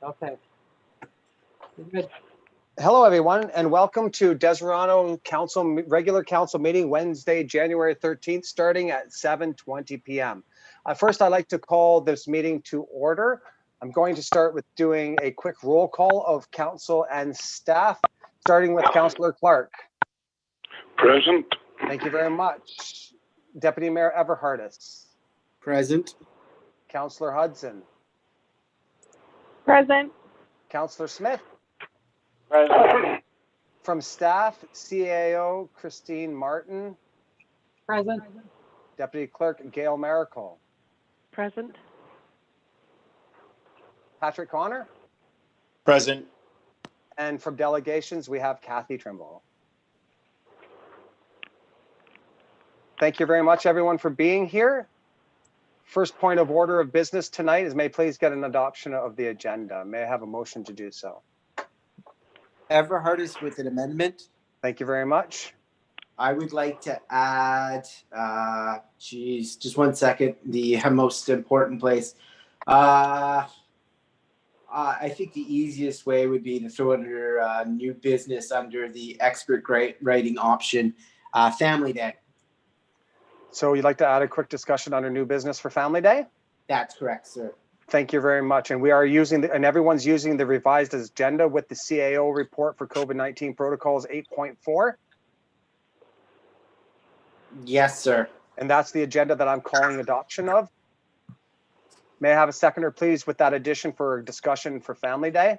Okay. Good. Hello, everyone, and welcome to Deseronto regular council meeting Wednesday, January 13th, starting at 7:20 p.m. First, I'd like to call this meeting to order. I'm going to start with doing a quick roll call of council and staff, starting with Councillor Clark. Present. Thank you very much. Deputy Mayor Everhardis. Present. Councillor Hudson. Present. Councillor Smith. Present. From staff, CAO Christine Martin. Present. Deputy Clerk Gail Miracle. Present. Patrick Connor. Present. And from delegations, we have Kathy Trimble. Thank you very much, everyone, for being here. First point of order of business tonight is may I please get an adoption of the agenda. May I have a motion to do so? Everhardis with an amendment. Thank you very much. I would like to add, just 1 second, the most important place. I think the easiest way would be to throw it under new business under the expert writing option, Family Day. So you'd like to add a quick discussion under new business for Family Day? That's correct, sir. Thank you very much. And we are using, and everyone's using the revised agenda with the CAO report for COVID-19 protocols 8.4. Yes, sir. And that's the agenda that I'm calling adoption of. May I have a seconder, please, with that addition for discussion for Family Day?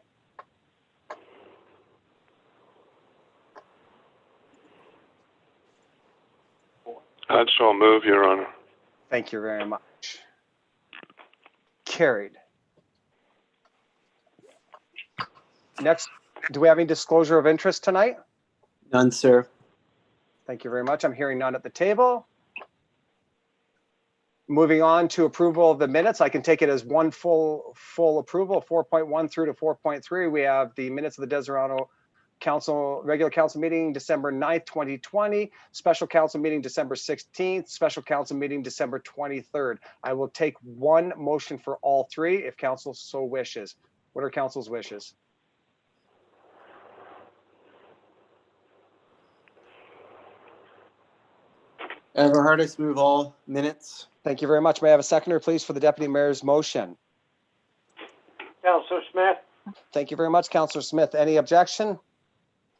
I'd so move, Your Honor. Thank you very much. Carried. Next, do we have any disclosure of interest tonight? None, sir. Thank you very much. I'm hearing none at the table. Moving on to approval of the minutes, I can take it as one full approval, 4.1 through to 4.3. We have the minutes of the Deseronto regular council meeting December 9th, 2020, special council meeting December 16th, special council meeting December 23rd. I will take one motion for all three if council so wishes. What are council's wishes? Everhardis, move all minutes. Thank you very much. May I have a seconder, please, for the deputy mayor's motion? Councillor Smith. Thank you very much, Councillor Smith. Any objection?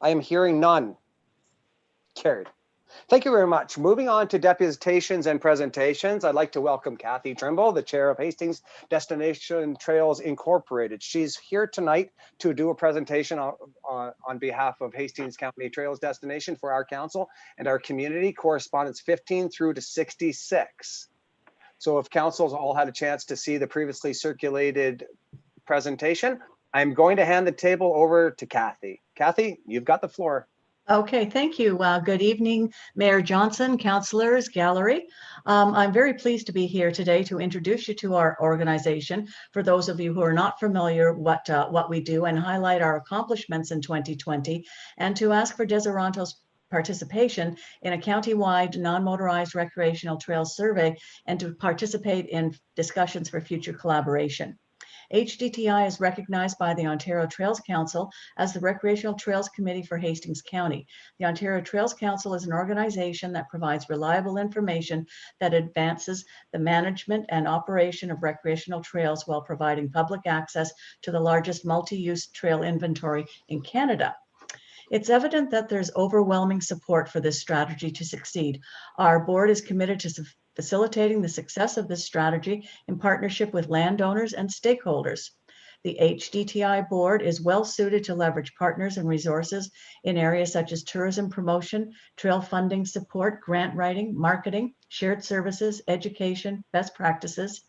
I am hearing none. Carried. Thank you very much. Moving on to deputations and presentations, I'd like to welcome Kathy Trimble, the chair of Hastings Destination Trails Incorporated. She's here tonight to do a presentation on behalf of Hastings County Trails Destination for our council and our community, correspondence 15 through to 66. So if council's all had a chance to see the previously circulated presentation, I'm going to hand the table over to Kathy. Kathy, you've got the floor. Okay, thank you. Good evening, Mayor Johnson, councillors, gallery. I'm very pleased to be here today to introduce you to our organization. For those of you who are not familiar what we do, and highlight our accomplishments in 2020, and to ask for Deseronto's participation in a county-wide non-motorized recreational trails survey, and to participate in discussions for future collaboration. HDTI is recognized by the Ontario Trails Council as the Recreational Trails Committee for Hastings County. The Ontario Trails Council is an organization that provides reliable information that advances the management and operation of recreational trails while providing public access to the largest multi-use trail inventory in Canada. It's evident that there's overwhelming support for this strategy to succeed. Our board is committed to facilitating the success of this strategy in partnership with landowners and stakeholders. The HDTI board is well suited to leverage partners and resources in areas such as tourism promotion, trail funding support, grant writing, marketing, shared services, education, best practices.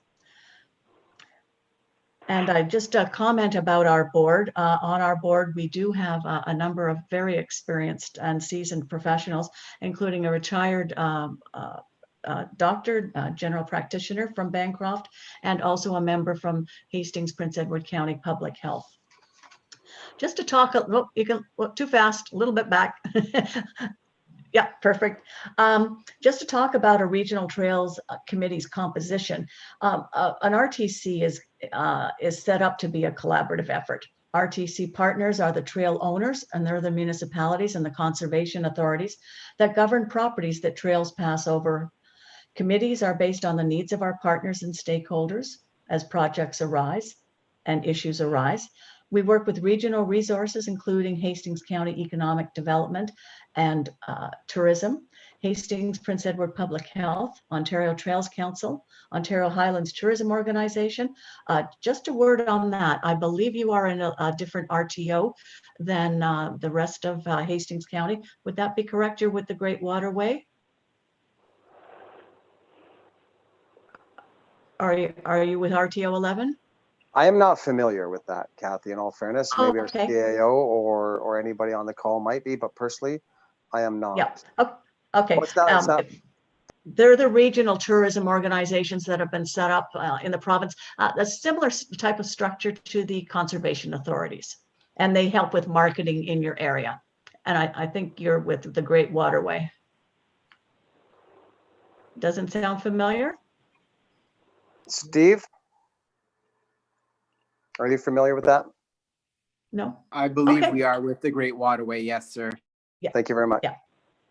And I just comment about our board. On our board, we do have a number of very experienced and seasoned professionals, including a retired doctor, general practitioner from Bancroft, and also a member from Hastings, Prince Edward County Public Health. Just to talk, you can look too fast, a little bit back. Yeah, perfect. Just to talk about a regional trails committee's composition, an RTC is set up to be a collaborative effort. RTC partners are the trail owners, and they're the municipalities and the conservation authorities that govern properties that trails pass over. Committees are based on the needs of our partners and stakeholders as projects arise and issues arise. We work with regional resources, including Hastings County Economic Development and Tourism, Hastings Prince Edward Public Health, Ontario Trails Council, Ontario Highlands Tourism Organization. Just a word on that. I believe you are in a different RTO than the rest of Hastings County. Would that be correct? You're with the Great Waterway? Are you with RTO 11? I am not familiar with that, Kathy, in all fairness. Oh, Maybe okay. our CAO or anybody on the call might be, but personally, I am not. Yeah. Oh, okay. What's that? They're the regional tourism organizations that have been set up in the province, a similar type of structure to the conservation authorities, and they help with marketing in your area. And I think you're with the Great Waterway. Doesn't sound familiar? Steve? Are you familiar with that? No? I believe Okay. we are with the Great Waterway. Yes, sir. Yeah. Thank you very much. Yeah.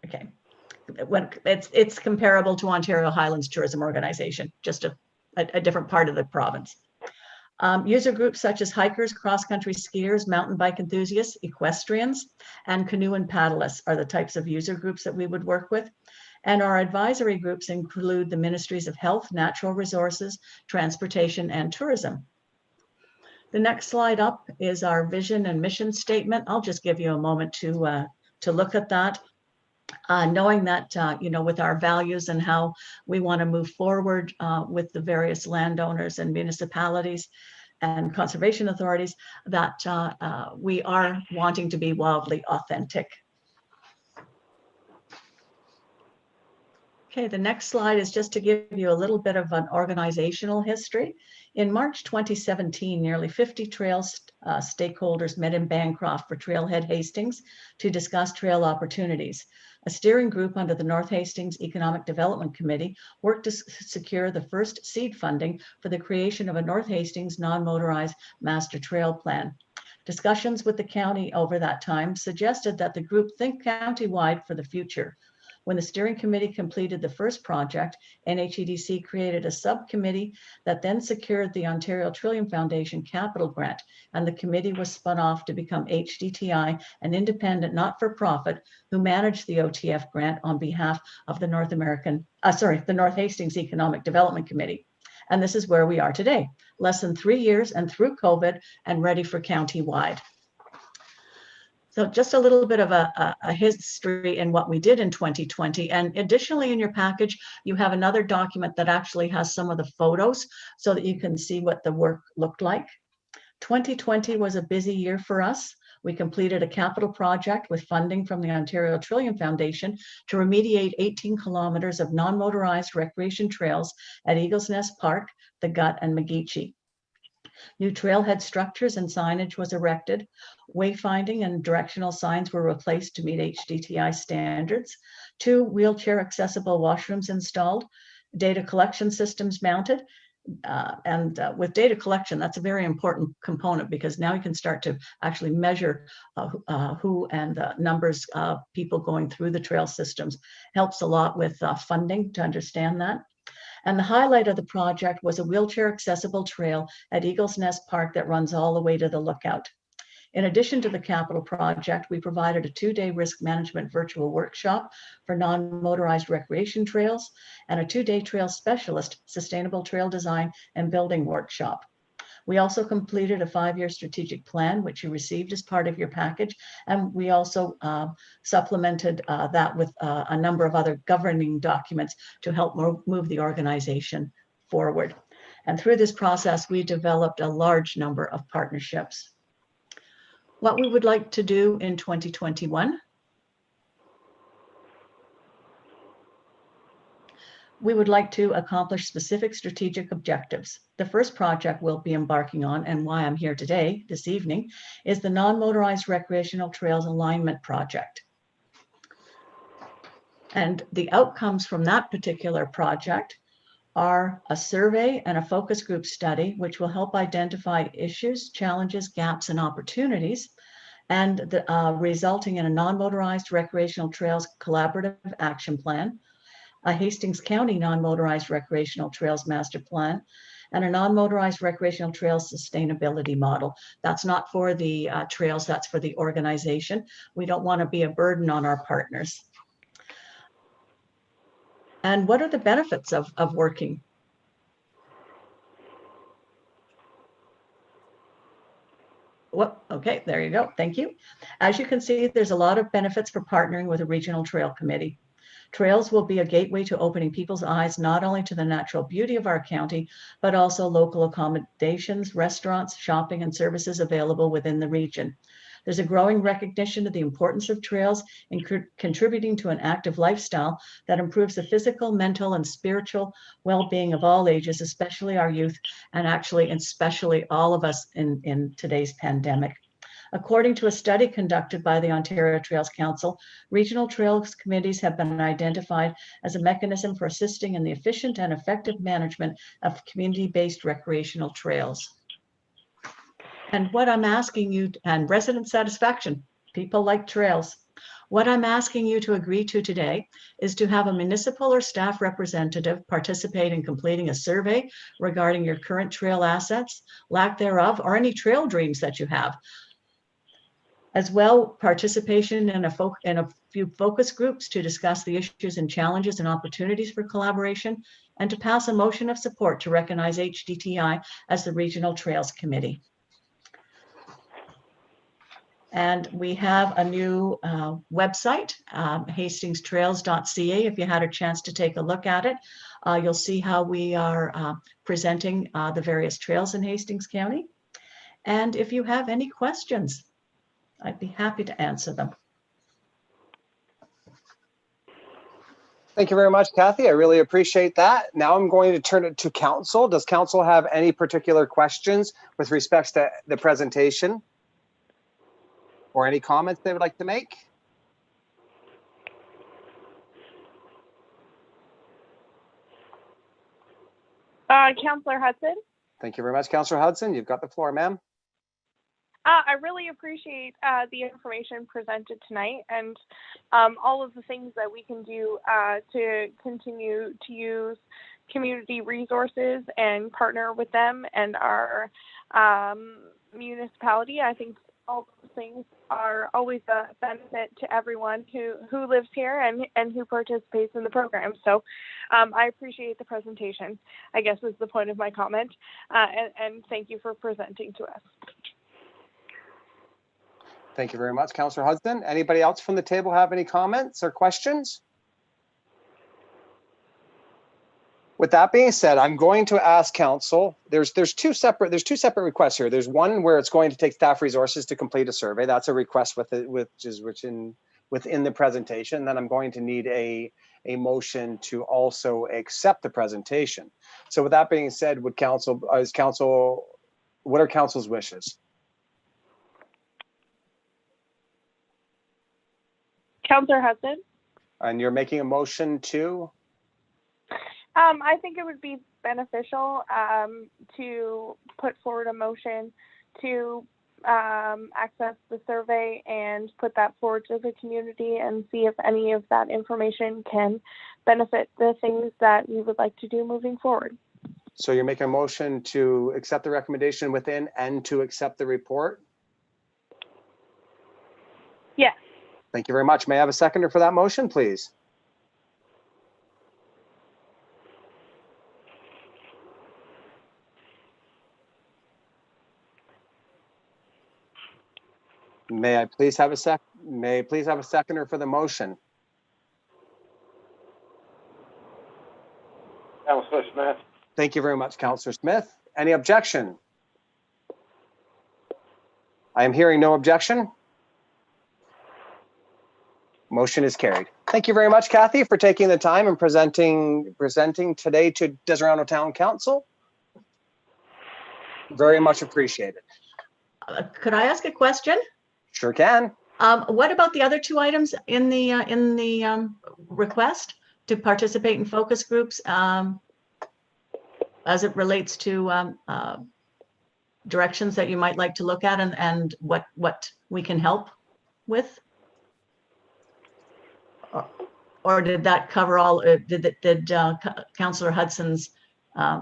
Okay. When it's comparable to Ontario Highlands Tourism Organization, just a different part of the province. User groups such as hikers, cross-country skiers, mountain bike enthusiasts, equestrians, and canoe and paddleists are the types of user groups that we would work with. And our advisory groups include the Ministries of Health, Natural Resources, Transportation, and Tourism. The next slide up is our vision and mission statement. I'll just give you a moment to look at that. Knowing that, with our values and how we want to move forward with the various landowners and municipalities and conservation authorities, that we are wanting to be wildly authentic. Okay, the next slide is just to give you a little bit of an organizational history. In March 2017, nearly 50 trail stakeholders met in Bancroft for Trailhead Hastings to discuss trail opportunities. A steering group under the North Hastings Economic Development Committee worked to secure the first seed funding for the creation of a North Hastings non-motorized master trail plan. Discussions with the county over that time suggested that the group think county-wide for the future. When the steering committee completed the first project, NHEDC created a subcommittee that then secured the Ontario Trillium Foundation capital grant, and the committee was spun off to become HDTI, an independent not-for-profit who managed the OTF grant on behalf of the North Hastings Economic Development Committee. And this is where we are today, less than 3 years and through COVID and ready for county-wide. So just a little bit of a history in what we did in 2020. And additionally, in your package, you have another document that actually has some of the photos so that you can see what the work looked like. 2020 was a busy year for us. We completed a capital project with funding from the Ontario Trillium Foundation to remediate 18 kilometers of non-motorized recreation trails at Eagles Nest Park, the Gut, and McGeechee. New trailhead structures and signage was erected. Wayfinding and directional signs were replaced to meet HDTI standards. 2 wheelchair accessible washrooms installed. Data collection systems mounted. With data collection, that's a very important component because now you can start to actually measure who and the numbers of people going through the trail systems. Helps a lot with funding to understand that. And the highlight of the project was a wheelchair accessible trail at Eagles Nest Park that runs all the way to the lookout. In addition to the capital project, we provided a 2-day risk management virtual workshop for non-motorized recreation trails and a 2-day trail specialist sustainable trail design and building workshop. We also completed a 5-year strategic plan, which you received as part of your package. And we also supplemented that with a number of other governing documents to help move the organization forward. And through this process, we developed a large number of partnerships. What we would like to do in 2021. We would like to accomplish specific strategic objectives. The first project we'll be embarking on, and why I'm here today, this evening, is the Non-Motorized Recreational Trails Alignment Project. And the outcomes from that particular project are a survey and a focus group study, which will help identify issues, challenges, gaps, and opportunities, and resulting in a non-motorized recreational trails collaborative action plan, a Hastings County non-motorized recreational trails master plan, and a non-motorized recreational trails sustainability model. That's not for the trails, that's for the organization. We don't want to be a burden on our partners. And what are the benefits of working? Well, okay, there you go. Thank you. As you can see, there's a lot of benefits for partnering with a regional trail committee. Trails will be a gateway to opening people's eyes not only to the natural beauty of our county, but also local accommodations, restaurants, shopping, and services available within the region. There's a growing recognition of the importance of trails in contributing to an active lifestyle that improves the physical, mental, and spiritual well-being of all ages, especially our youth, and actually, especially all of us in today's pandemic. According to a study conducted by the Ontario Trails Council, regional trails committees have been identified as a mechanism for assisting in the efficient and effective management of community-based recreational trails. And what I'm asking you, and resident satisfaction, people like trails. What I'm asking you to agree to today is to have a municipal or staff representative participate in completing a survey regarding your current trail assets, lack thereof, or any trail dreams that you have. As well, participation in a few focus groups to discuss the issues and challenges and opportunities for collaboration, and to pass a motion of support to recognize HDTI as the Regional Trails Committee. And we have a new website, hastingstrails.ca. If you had a chance to take a look at it, you'll see how we are presenting the various trails in Hastings County. And if you have any questions, I'd be happy to answer them. Thank you very much, Kathy. I really appreciate that. Now I'm going to turn it to council. Does council have any particular questions with respect to the presentation? Or any comments they would like to make? Councillor Hudson. Thank you very much, Councillor Hudson. You've got the floor, ma'am. I really appreciate the information presented tonight and all of the things that we can do to continue to use community resources and partner with them and our municipality. I think all those things are always a benefit to everyone who lives here and who participates in the program. So I appreciate the presentation, I guess is the point of my comment. And thank you for presenting to us. Thank you very much, Councillor Hudson. Anybody else from the table have any comments or questions? With that being said, I'm going to ask council, there's two separate requests here. There's one where it's going to take staff resources to complete a survey. That's a request within the presentation. Then I'm going to need a motion to also accept the presentation. So with that being said, what are council's wishes? Councillor Hudson. And you're making a motion to? I think it would be beneficial to put forward a motion to access the survey and put that forward to the community and see if any of that information can benefit the things that we would like to do moving forward. So you're making a motion to accept the recommendation within and to accept the report? Yes. Thank you very much. May I have a seconder for that motion, please? May I please have a seconder for the motion? Councillor Smith. Thank you very much, Councillor Smith. Any objection? I am hearing no objection. Motion is carried. Thank you very much, Kathy, for taking the time and presenting today to Deseronto Town Council. Very much appreciated. Could I ask a question? Sure can. What about the other two items in the request to participate in focus groups as it relates to directions that you might like to look at and what we can help with? Or did that cover all? Did Councillor Hudson's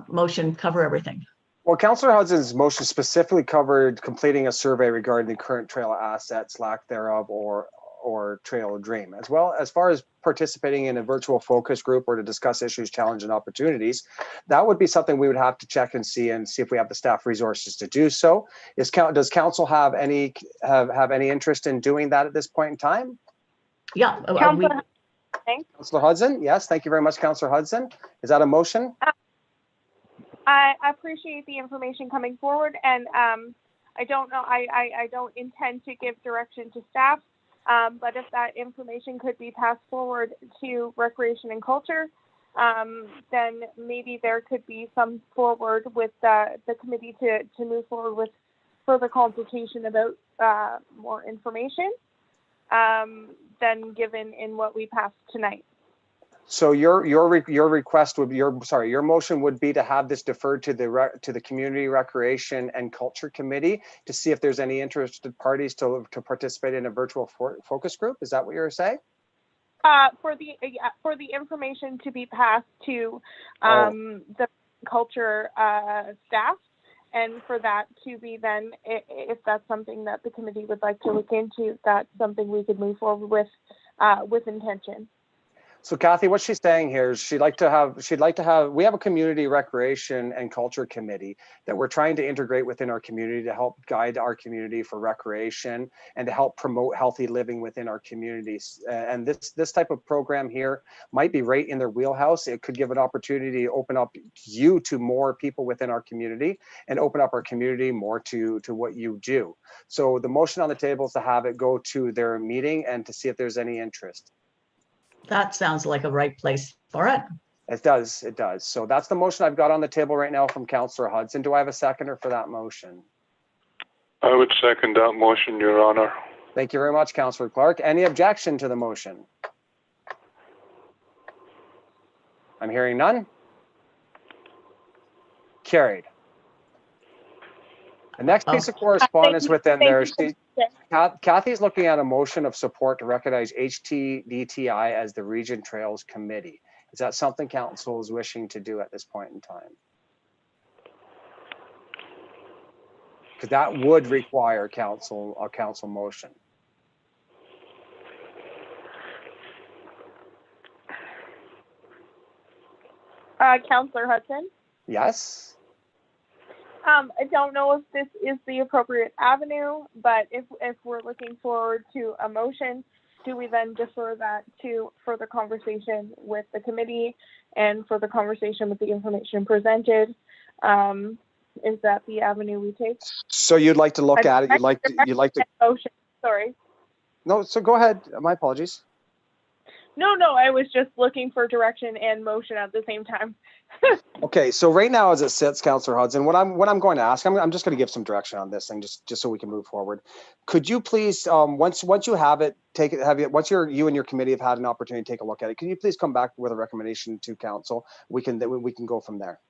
motion cover everything? Well, Councillor Hudson's motion specifically covered completing a survey regarding the current trail assets, lack thereof, or trail dream, as well as far as participating in a virtual focus group or to discuss issues, challenges, and opportunities. That would be something we would have to check and see if we have the staff resources to do so. Does council have any interest in doing that at this point in time? Yeah. Councillor Hudson, yes, thank you very much, Councillor Hudson. Is that a motion? I appreciate the information coming forward, and I don't know, I don't intend to give direction to staff, but if that information could be passed forward to Recreation and Culture, then maybe there could be some forward with the committee to move forward with further consultation about more information than given in what we passed tonight. So your request would be your motion would be to have this deferred to the Community Recreation and Culture Committee to see if there's any interested parties to participate in a virtual focus group. Is that what you're saying? For the information to be passed to the culture staff, and for that to be then, if that's something that the committee would like to look into, that's something we could move forward with intention. So Kathy, what she's saying here is she'd like to have, we have a Community Recreation and Culture Committee that we're trying to integrate within our community to help guide our community for recreation and to help promote healthy living within our communities. And this type of program here might be right in their wheelhouse. It could give an opportunity to open up you to more people within our community and open up our community more to what you do. So the motion on the table is to have it go to their meeting and to see if there's any interest. That sounds like a right place for it. It does. So that's the motion I've got on the table right now from Councillor Hudson. Do I have a seconder for that motion? I would second that motion, Your Honor. Thank you very much, Councillor Clark. Any objection to the motion? I'm hearing none. Carried. The next piece of correspondence within there, Kathy's looking at a motion of support to recognize HTDTI as the Region Trails Committee. Is that something council is wishing to do at this point in time? Because that would require a council motion. Councillor Hudson? Yes. I don't know if this is the appropriate avenue, but if we're looking forward to a motion, do we then defer that to further conversation with the committee and further conversation with the information presented? Is that the avenue we take? So you'd like to look at it? You'd like to motion. Sorry. No. So go ahead. My apologies. No, I was just looking for direction and motion at the same time. Okay, so right now as it sits, Councillor Hudson, what I'm going to ask, I'm just going to give some direction on this thing, just so we can move forward. Could you please, once you have it, once you and your committee have had an opportunity to take a look at it, can you please come back with a recommendation to council? We can go from there.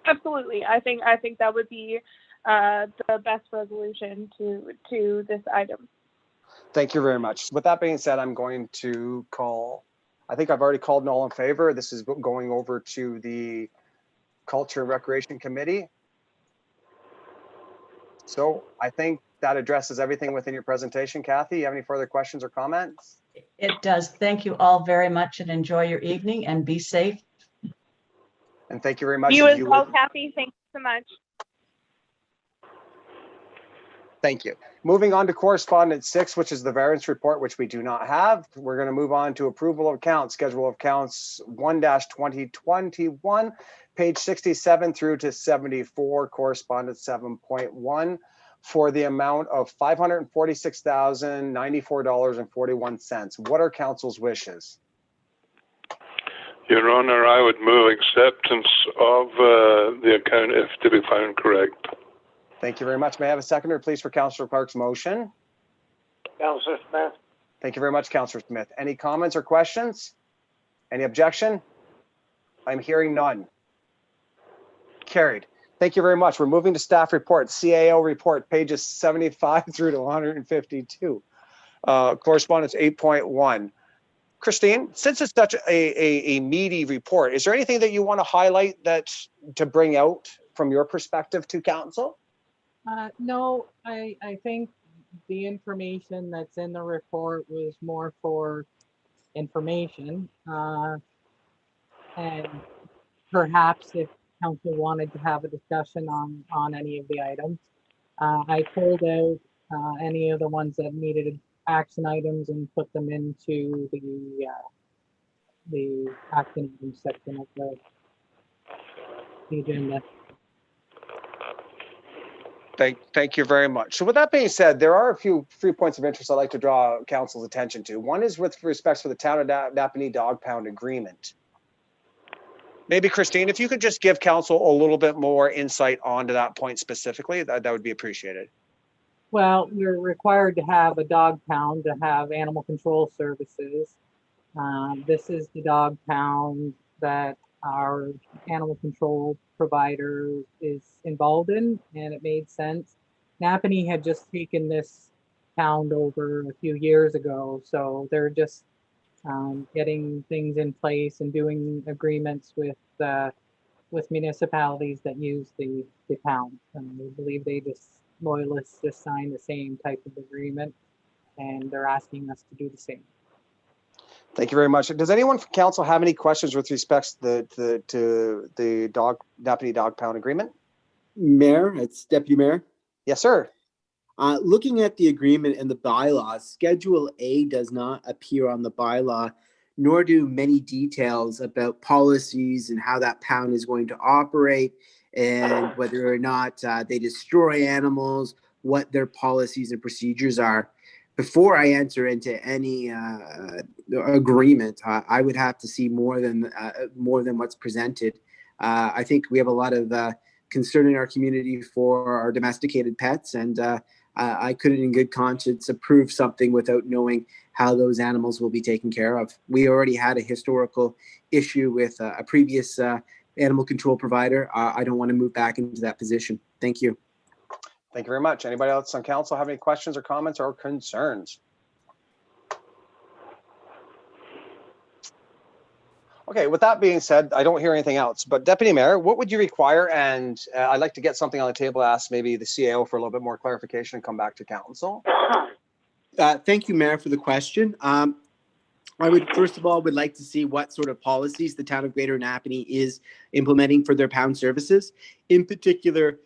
Absolutely, I think that would be the best resolution to this item. Thank you very much. With that being said, I'm going to call, I think I've already called an all in favor. This is going over to the Culture and Recreation Committee. So I think that addresses everything within your presentation. Kathy, you have any further questions or comments? It does. Thank you all very much and enjoy your evening and be safe. And thank you very much. You as well, Kathy. Thank you so much. Thank you. Moving on to correspondence 6, which is the variance report, which we do not have. We're going to move on to approval of accounts, schedule of accounts 1-2021, page 67 through to 74, correspondence 7.1, for the amount of $546,094.41. What are council's wishes? Your Honor, I would move acceptance of the account if to be found correct. Thank you very much. May I have a seconder, please, for Councillor Clark's motion? Counselor Smith. Thank you very much, Councillor Smith. Any comments or questions? Any objection? I'm hearing none. Carried. Thank you very much. We're moving to staff report, CAO report, pages 75 through to 152. Correspondence 8.1. Christine, since it's such a meaty report, is there anything that you want to highlight to bring out from your perspective to council? No, I think the information that's in the report was more for information. And perhaps if council wanted to have a discussion on any of the items, I pulled out any of the ones that needed action items and put them into the action items section of the agenda. Thank you very much. So with that being said, there are a few points of interest I'd like to draw council's attention to. One is with respect to the Town of Napanee Dog Pound Agreement. Maybe Christine, if you could just give council a little bit more insight onto that point specifically, that would be appreciated. Well, we're required to have a dog pound to have animal control services. This is the dog pound that our animal control provider is involved in, and it made sense. Napanee had just taken this pound over a few years ago, so they're just getting things in place and doing agreements with municipalities that use the pound. And we believe loyalists just signed the same type of agreement, and they're asking us to do the same. Thank you very much. Does anyone from council have any questions with respect to the Napanee Dog Pound Agreement? Mayor, it's Deputy Mayor. Yes, sir. Looking at the agreement and the bylaws, Schedule A does not appear on the bylaw, nor do many details about policies and how that pound is going to operate and whether or not they destroy animals, what their policies and procedures are. Before I enter into any agreement, I would have to see more than what's presented. I think we have a lot of concern in our community for our domesticated pets, and I couldn't in good conscience approve something without knowing how those animals will be taken care of. We already had a historical issue with a previous animal control provider. I don't want to move back into that position. Thank you. Thank you very much. Anybody else on council have any questions or comments or concerns? Okay, with that being said, I don't hear anything else, but Deputy Mayor, what would you require? And I'd like to get something on the table, ask maybe the CAO for a little bit more clarification and come back to council. Thank you, Mayor, for the question. I would first of all would like to see what sort of policies the town of Greater Napanee is implementing for their pound services. In particular,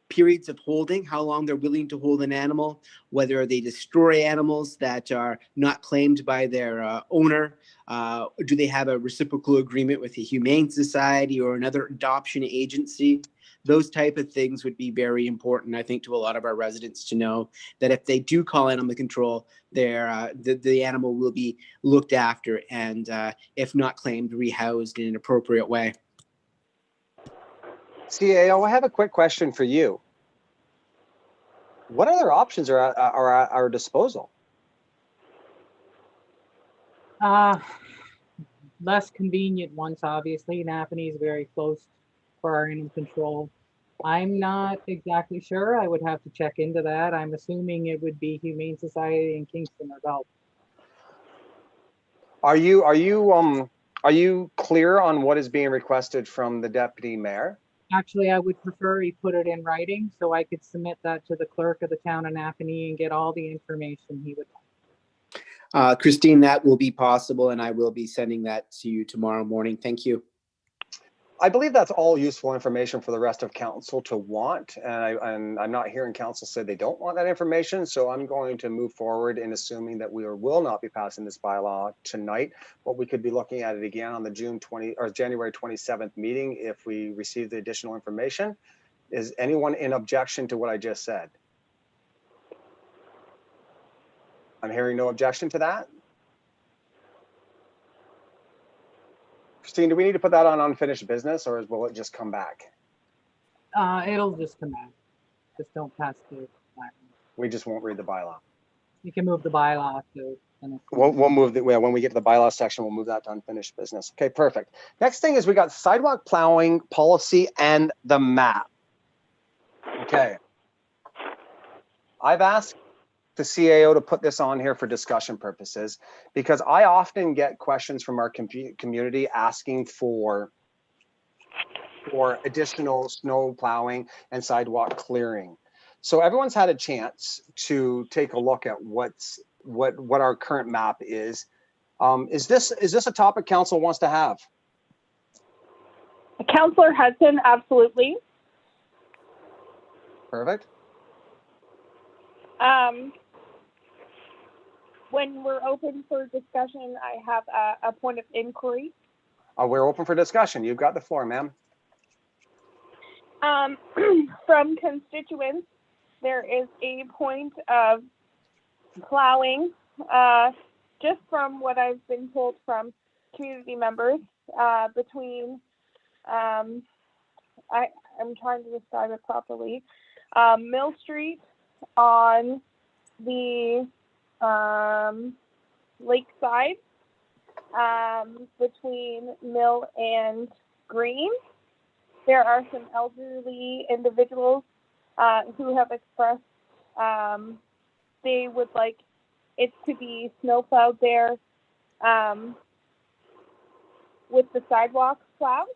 periods of holding, how long they're willing to hold an animal, whether they destroy animals that are not claimed by their owner. Do they have a reciprocal agreement with a humane society or another adoption agency? Those type of things would be very important, I think, to a lot of our residents to know that if they do call animal control, the animal will be looked after and, if not claimed, rehoused in an appropriate way. CAO, I have a quick question for you. What other options are at our disposal? Less convenient ones, obviously. Napanee is very close for our animal control. I'm not exactly sure. I would have to check into that. I'm assuming it would be Humane Society in Kingston or Gulf. Are you clear on what is being requested from the Deputy Mayor? Actually, I would prefer he put it in writing so I could submit that to the clerk of the town of Napanee and get all the information he would like. Christine, that will be possible, and I will be sending that to you tomorrow morning. Thank you. I believe that's all useful information for the rest of council to want, and I'm not hearing council say they don't want that information, so I'm going to move forward in assuming that we will not be passing this bylaw tonight, but we could be looking at it again on the January 27th meeting if we receive the additional information. Is anyone in objection to what I just said? I'm hearing no objection to that. Christine, do we need to put that on unfinished business, or will it just come back? It'll just come back. Just don't pass the bylaw. We just won't read the bylaw. You can move the bylaw to. We'll move that when we get to the bylaw section, we'll move that to unfinished business. Okay, perfect. Next thing is we got sidewalk plowing policy and the map. Okay. I've asked the CAO to put this on here for discussion purposes because I often get questions from our community asking for additional snow plowing and sidewalk clearing. So everyone's had a chance to take a look at what our current map is. Is this a topic council wants to have? Councillor Hudson, absolutely. Perfect. When we're open for discussion, I have a point of inquiry. We're open for discussion. You've got the floor, ma'am. From constituents, there is a point of plowing, just from what I've been told from community members, between, I'm trying to describe it properly, Mill Street on the lakeside, between Mill and Green. There are some elderly individuals who have expressed they would like it to be snowplowed there with the sidewalks plowed.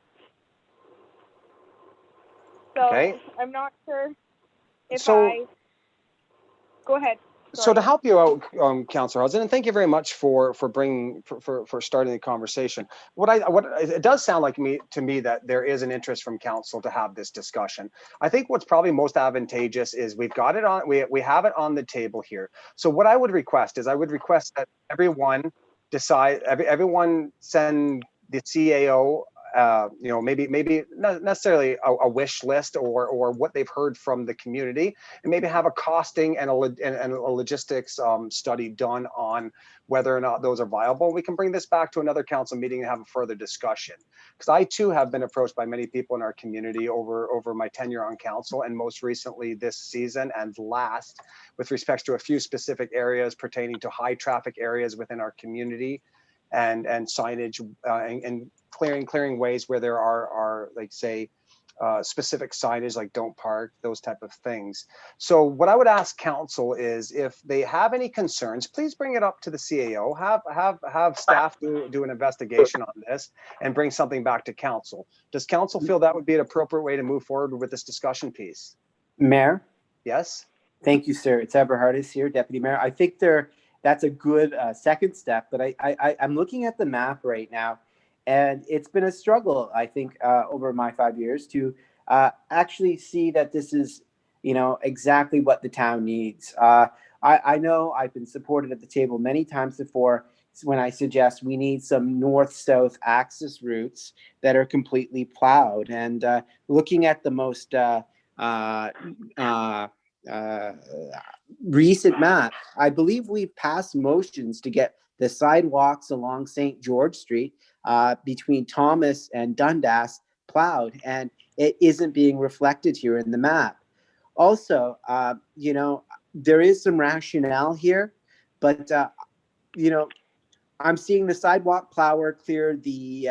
So Okay. I'm not sure if So- go ahead. So to help you out, Councillor Hudson, and thank you very much for starting the conversation. It does sound like to me that there is an interest from council to have this discussion. I think what's probably most advantageous is we've got it on, we have it on the table here. So what I would request is that everyone everyone send the CAO maybe not necessarily a wish list or what they've heard from the community, and maybe have a costing and a logistics study done on whether or not those are viable. We can bring this back to another council meeting and have a further discussion. Because I too have been approached by many people in our community over my tenure on council, and most recently this season and last, with respect to a few specific areas pertaining to high traffic areas within our community, and signage and clearing ways where there are like say specific signage like don't park, those type of things. So what I would ask council is if they have any concerns, please bring it up to the CAO, have staff do an investigation on this and bring something back to council. Does council feel that would be an appropriate way to move forward with this discussion piece? Mayor? Yes. Thank you, sir. It's Eberhardis here, Deputy Mayor. I think that's a good second step, but I'm looking at the map right now, and it's been a struggle, I think, over my 5 years to actually see that this is, exactly what the town needs. I know I've been supported at the table many times before when I suggest we need some north-south access routes that are completely plowed. And looking at the most recent map, I believe we've passed motions to get the sidewalks along St. George Street between Thomas and Dundas plowed, and it isn't being reflected here in the map. Also, there is some rationale here, but I'm seeing the sidewalk plower clear the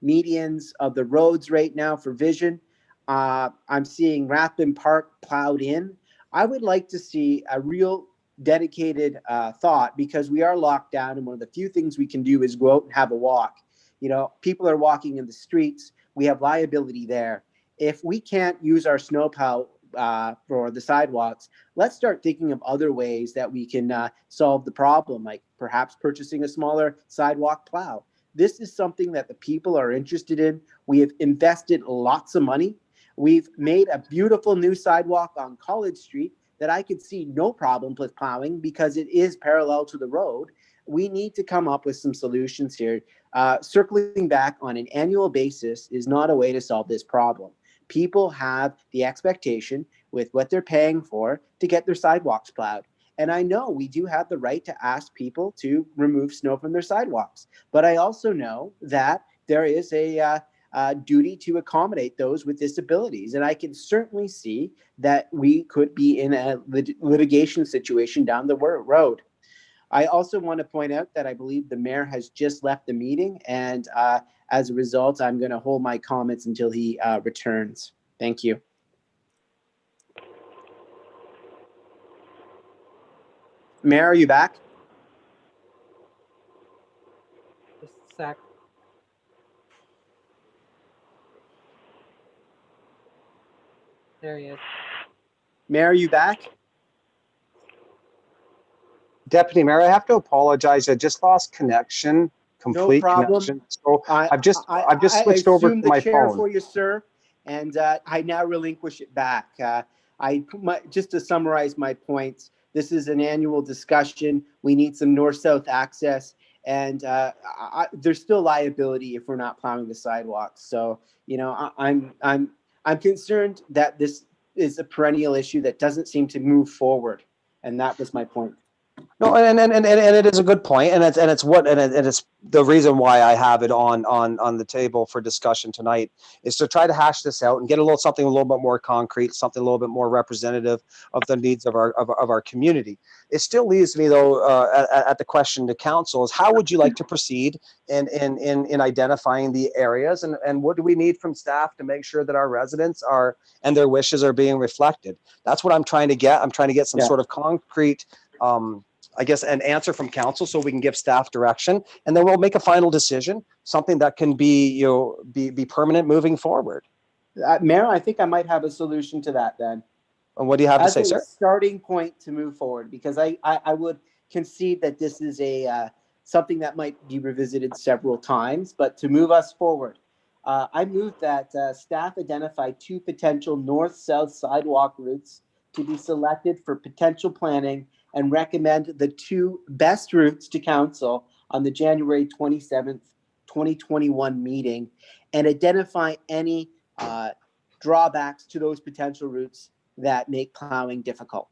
medians of the roads right now for vision. I'm seeing Rathbun Park plowed in. I would like to see a real dedicated thought, because we are locked down, and one of the few things we can do is go out and have a walk. People are walking in the streets. We have liability there. If we can't use our snowplow for the sidewalks, let's start thinking of other ways that we can solve the problem, like perhaps purchasing a smaller sidewalk plow. This is something that the people are interested in. We have invested lots of money. We've made a beautiful new sidewalk on College Street that I could see no problem with plowing because it is parallel to the road. We need to come up with some solutions here. Circling back on an annual basis is not a way to solve this problem. People have the expectation with what they're paying for to get their sidewalks plowed. And I know we do have the right to ask people to remove snow from their sidewalks. But I also know that there is a duty to accommodate those with disabilities. And I can certainly see that we could be in a litigation situation down the road. I also want to point out that I believe the mayor has just left the meeting, and as a result, I'm going to hold my comments until he returns. Thank you. Mayor, are you back? Just a sec. There he is. Mayor, are you back? Deputy Mayor, I have to apologize. I just lost connection, complete problem. connection. So I've just switched I over assumed to my the chair phone. for you, sir, and I now relinquish it back. Just to summarize my points, this is an annual discussion. We need some north-south access, and there's still liability if we're not plowing the sidewalks. So, you know, I'm concerned that this is a perennial issue that doesn't seem to move forward, and that was my point. No, and it is a good point, and it's the reason why I have it on the table for discussion tonight is to try to hash this out and get something a little bit more concrete, something a little bit more representative of the needs of our community. It still leaves me though at the question to council is how would you like to proceed in identifying the areas and what do we need from staff to make sure that our residents are and their wishes are being reflected? That's what I'm trying to get. I'm trying to get some sort of concrete I guess, an answer from council so we can give staff direction, and then we'll make a final decision, something that can be, be permanent moving forward. Mayor, I think I might have a solution to that then. And what do you have to say, As a sir? starting point to move forward, because I would concede that this is something that might be revisited several times, but to move us forward, I move that staff identify 2 potential north-south sidewalk routes to be selected for potential planning and recommend the 2 best routes to council on the January 27th, 2021 meeting, and identify any drawbacks to those potential routes that make plowing difficult.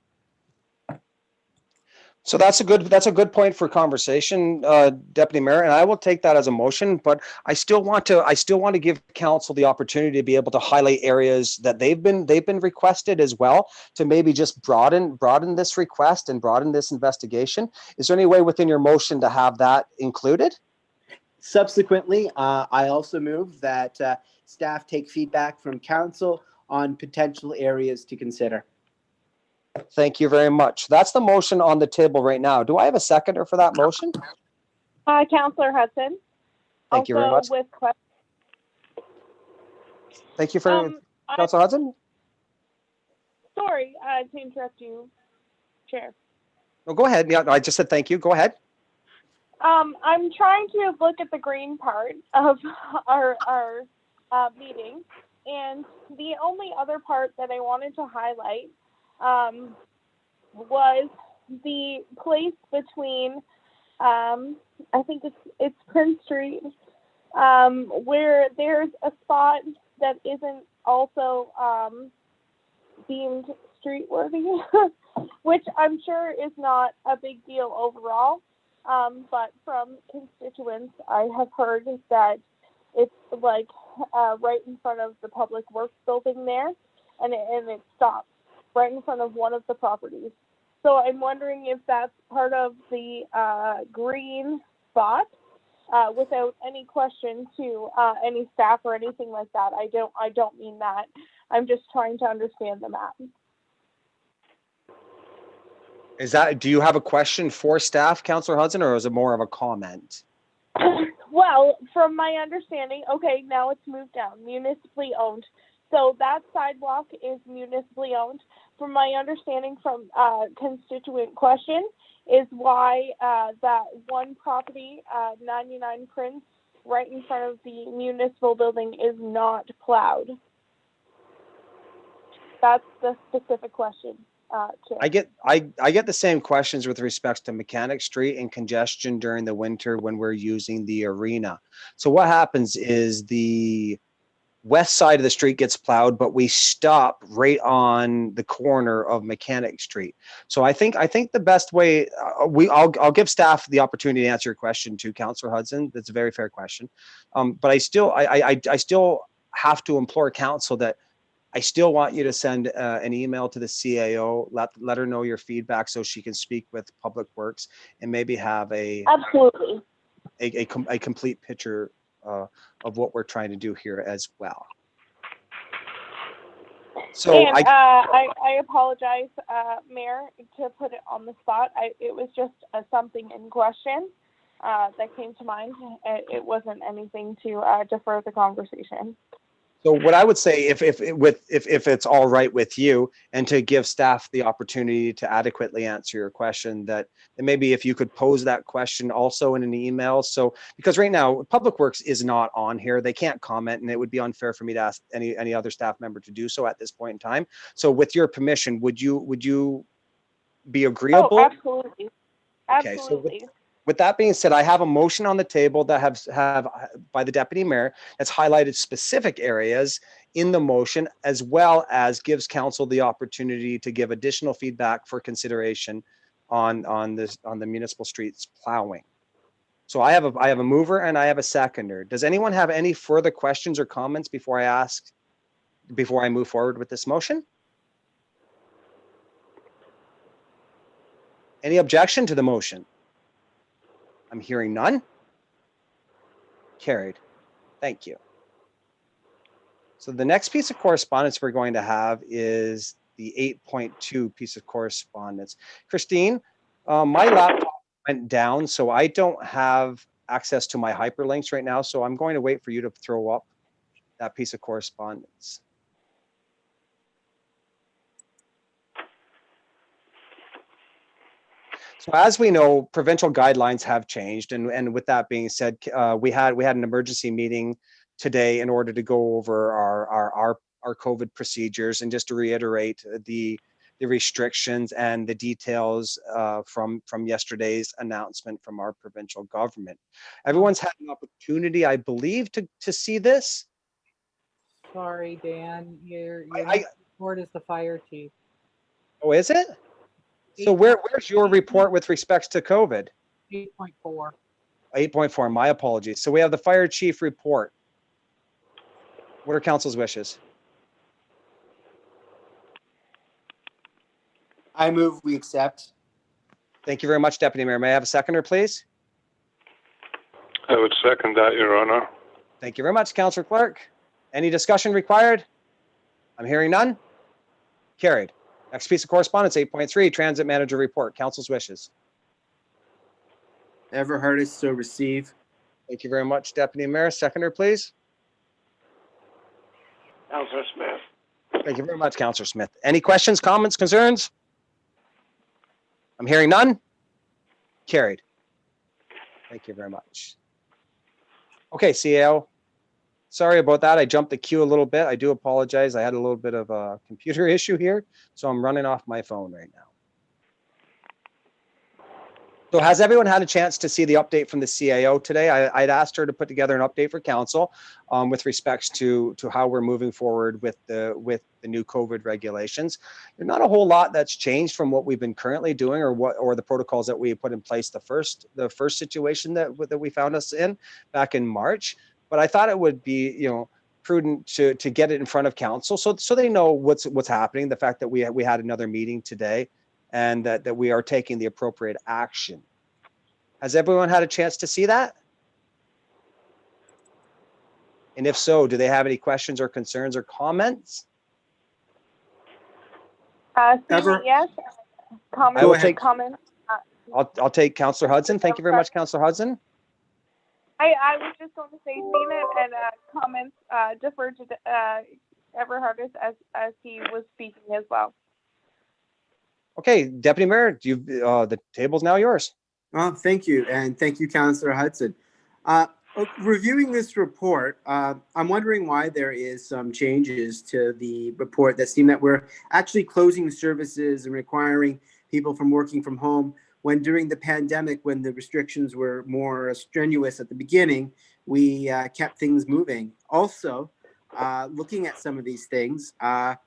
So that's a good point for conversation, Deputy Mayor, and I will take that as a motion. But I still want to give council the opportunity to be able to highlight areas that they've been requested as well to maybe just broaden this request and broaden this investigation. Is there any way within your motion to have that included? Subsequently, I also move that staff take feedback from council on potential areas to consider. Thank you very much. That's the motion on the table right now. Do I have a seconder for that motion? Councillor Hudson. Thank you very much. Thank you for Councillor Hudson. Sorry to interrupt you, Chair. No, go ahead. Yeah, I just said thank you. Go ahead. I'm trying to look at the green part of our meeting, and the only other part that I wanted to highlight was the place between I think it's Prince Street, where there's a spot that isn't also deemed street worthy, which I'm sure is not a big deal overall. But from constituents, I have heard that it's like right in front of the Public Works building there, and it stops right in front of one of the properties. So I'm wondering if that's part of the green spot, without any question to any staff or anything like that. I don't mean that. I'm just trying to understand the map. Do you have a question for staff, Councillor Hudson, or is it more of a comment? Well, from my understanding, okay, now it's moved down, municipally owned. So that sidewalk is municipally owned. From my understanding from constituent question is why that one property, 99 Prince, right in front of the municipal building is not plowed. That's the specific question. I get the same questions with respects to Mechanic Street and congestion during the winter when we're using the arena. So what happens is the west side of the street gets plowed, but we stop right on the corner of Mechanic Street. So I think the best way I'll give staff the opportunity to answer your question too, Councillor Hudson. That's a very fair question. But I still have to implore council that I still want you to send an email to the CAO, let her know your feedback so she can speak with Public Works and maybe have Absolutely. a complete picture of what we're trying to do here as well. So And I apologize, Mayor, to put it on the spot. It was just something in question that came to mind. It wasn't anything to defer the conversation. So what I would say, if it's all right with you, and to give staff the opportunity to adequately answer your question, that maybe if you could pose that question also in an email. So because right now Public Works is not on here, they can't comment, and it would be unfair for me to ask any other staff member to do so at this point in time. So with your permission, would you be agreeable? Oh, absolutely. Okay, Absolutely. so with that being said, I have a motion on the table that have by the Deputy Mayor that's highlighted specific areas in the motion, as well as gives council the opportunity to give additional feedback for consideration on the municipal streets plowing. So I have a mover and I have a seconder. Does anyone have any further questions or comments before I move forward with this motion? Any objection to the motion? I'm hearing none. Carried. Thank you. So the next piece of correspondence we're going to have is the 8.2 piece of correspondence. Christine, my laptop went down, so I don't have access to my hyperlinks right now. So I'm going to wait for you to throw up that piece of correspondence. So as we know, provincial guidelines have changed, and with that being said, we had an emergency meeting today in order to go over our COVID procedures, and just to reiterate the restrictions and the details from yesterday's announcement from our provincial government. Everyone's had an opportunity, I believe, to see this. Sorry, Dan, your next report is the fire chief. Oh, is it? So where's your report with respects to COVID? 8.4. 8.4, my apologies. So we have the fire chief report. What are council's wishes? I move we accept. Thank you very much, Deputy Mayor. May I have a seconder, please? I would second that, Your Honor. Thank you very much, Councillor Clark. Any discussion required? I'm hearing none. Carried. Next piece of correspondence, 8.3, Transit Manager Report. Council's wishes. Everhardis, so receive. Thank you very much, Deputy Mayor. Seconder, please. Councillor Smith. Thank you very much, Councillor Smith. Any questions, comments, concerns? I'm hearing none. Carried. Thank you very much. Okay, CAO. Sorry about that. I jumped the queue a little bit. I do apologize. I had a little bit of a computer issue here, so I'm running off my phone right now. So has everyone had a chance to see the update from the CAO today? I'd asked her to put together an update for council with respects to how we're moving forward with the new COVID regulations. There's not a whole lot that's changed from what we've been currently doing or the protocols that we put in place the first situation that we found us in back in March. But I thought it would be, prudent to get it in front of council so they know what's happening. The fact that we had another meeting today, and that we are taking the appropriate action. Has everyone had a chance to see that? And if so, do they have any questions or concerns or comments? Yes. Comment. I'll take Councillor Hudson. Thank you very much, Councillor Hudson. I was just going to say, Stephen, and comments deferred to Everhardis as he was speaking as well. Okay, Deputy Mayor, the table's now yours. Oh, thank you. And thank you, Councillor Hudson. Reviewing this report, I'm wondering why there is some changes to the report that seem that we're actually closing services and requiring people from working from home, when during the pandemic, when the restrictions were more strenuous at the beginning, we kept things moving. Also, looking at some of these things, I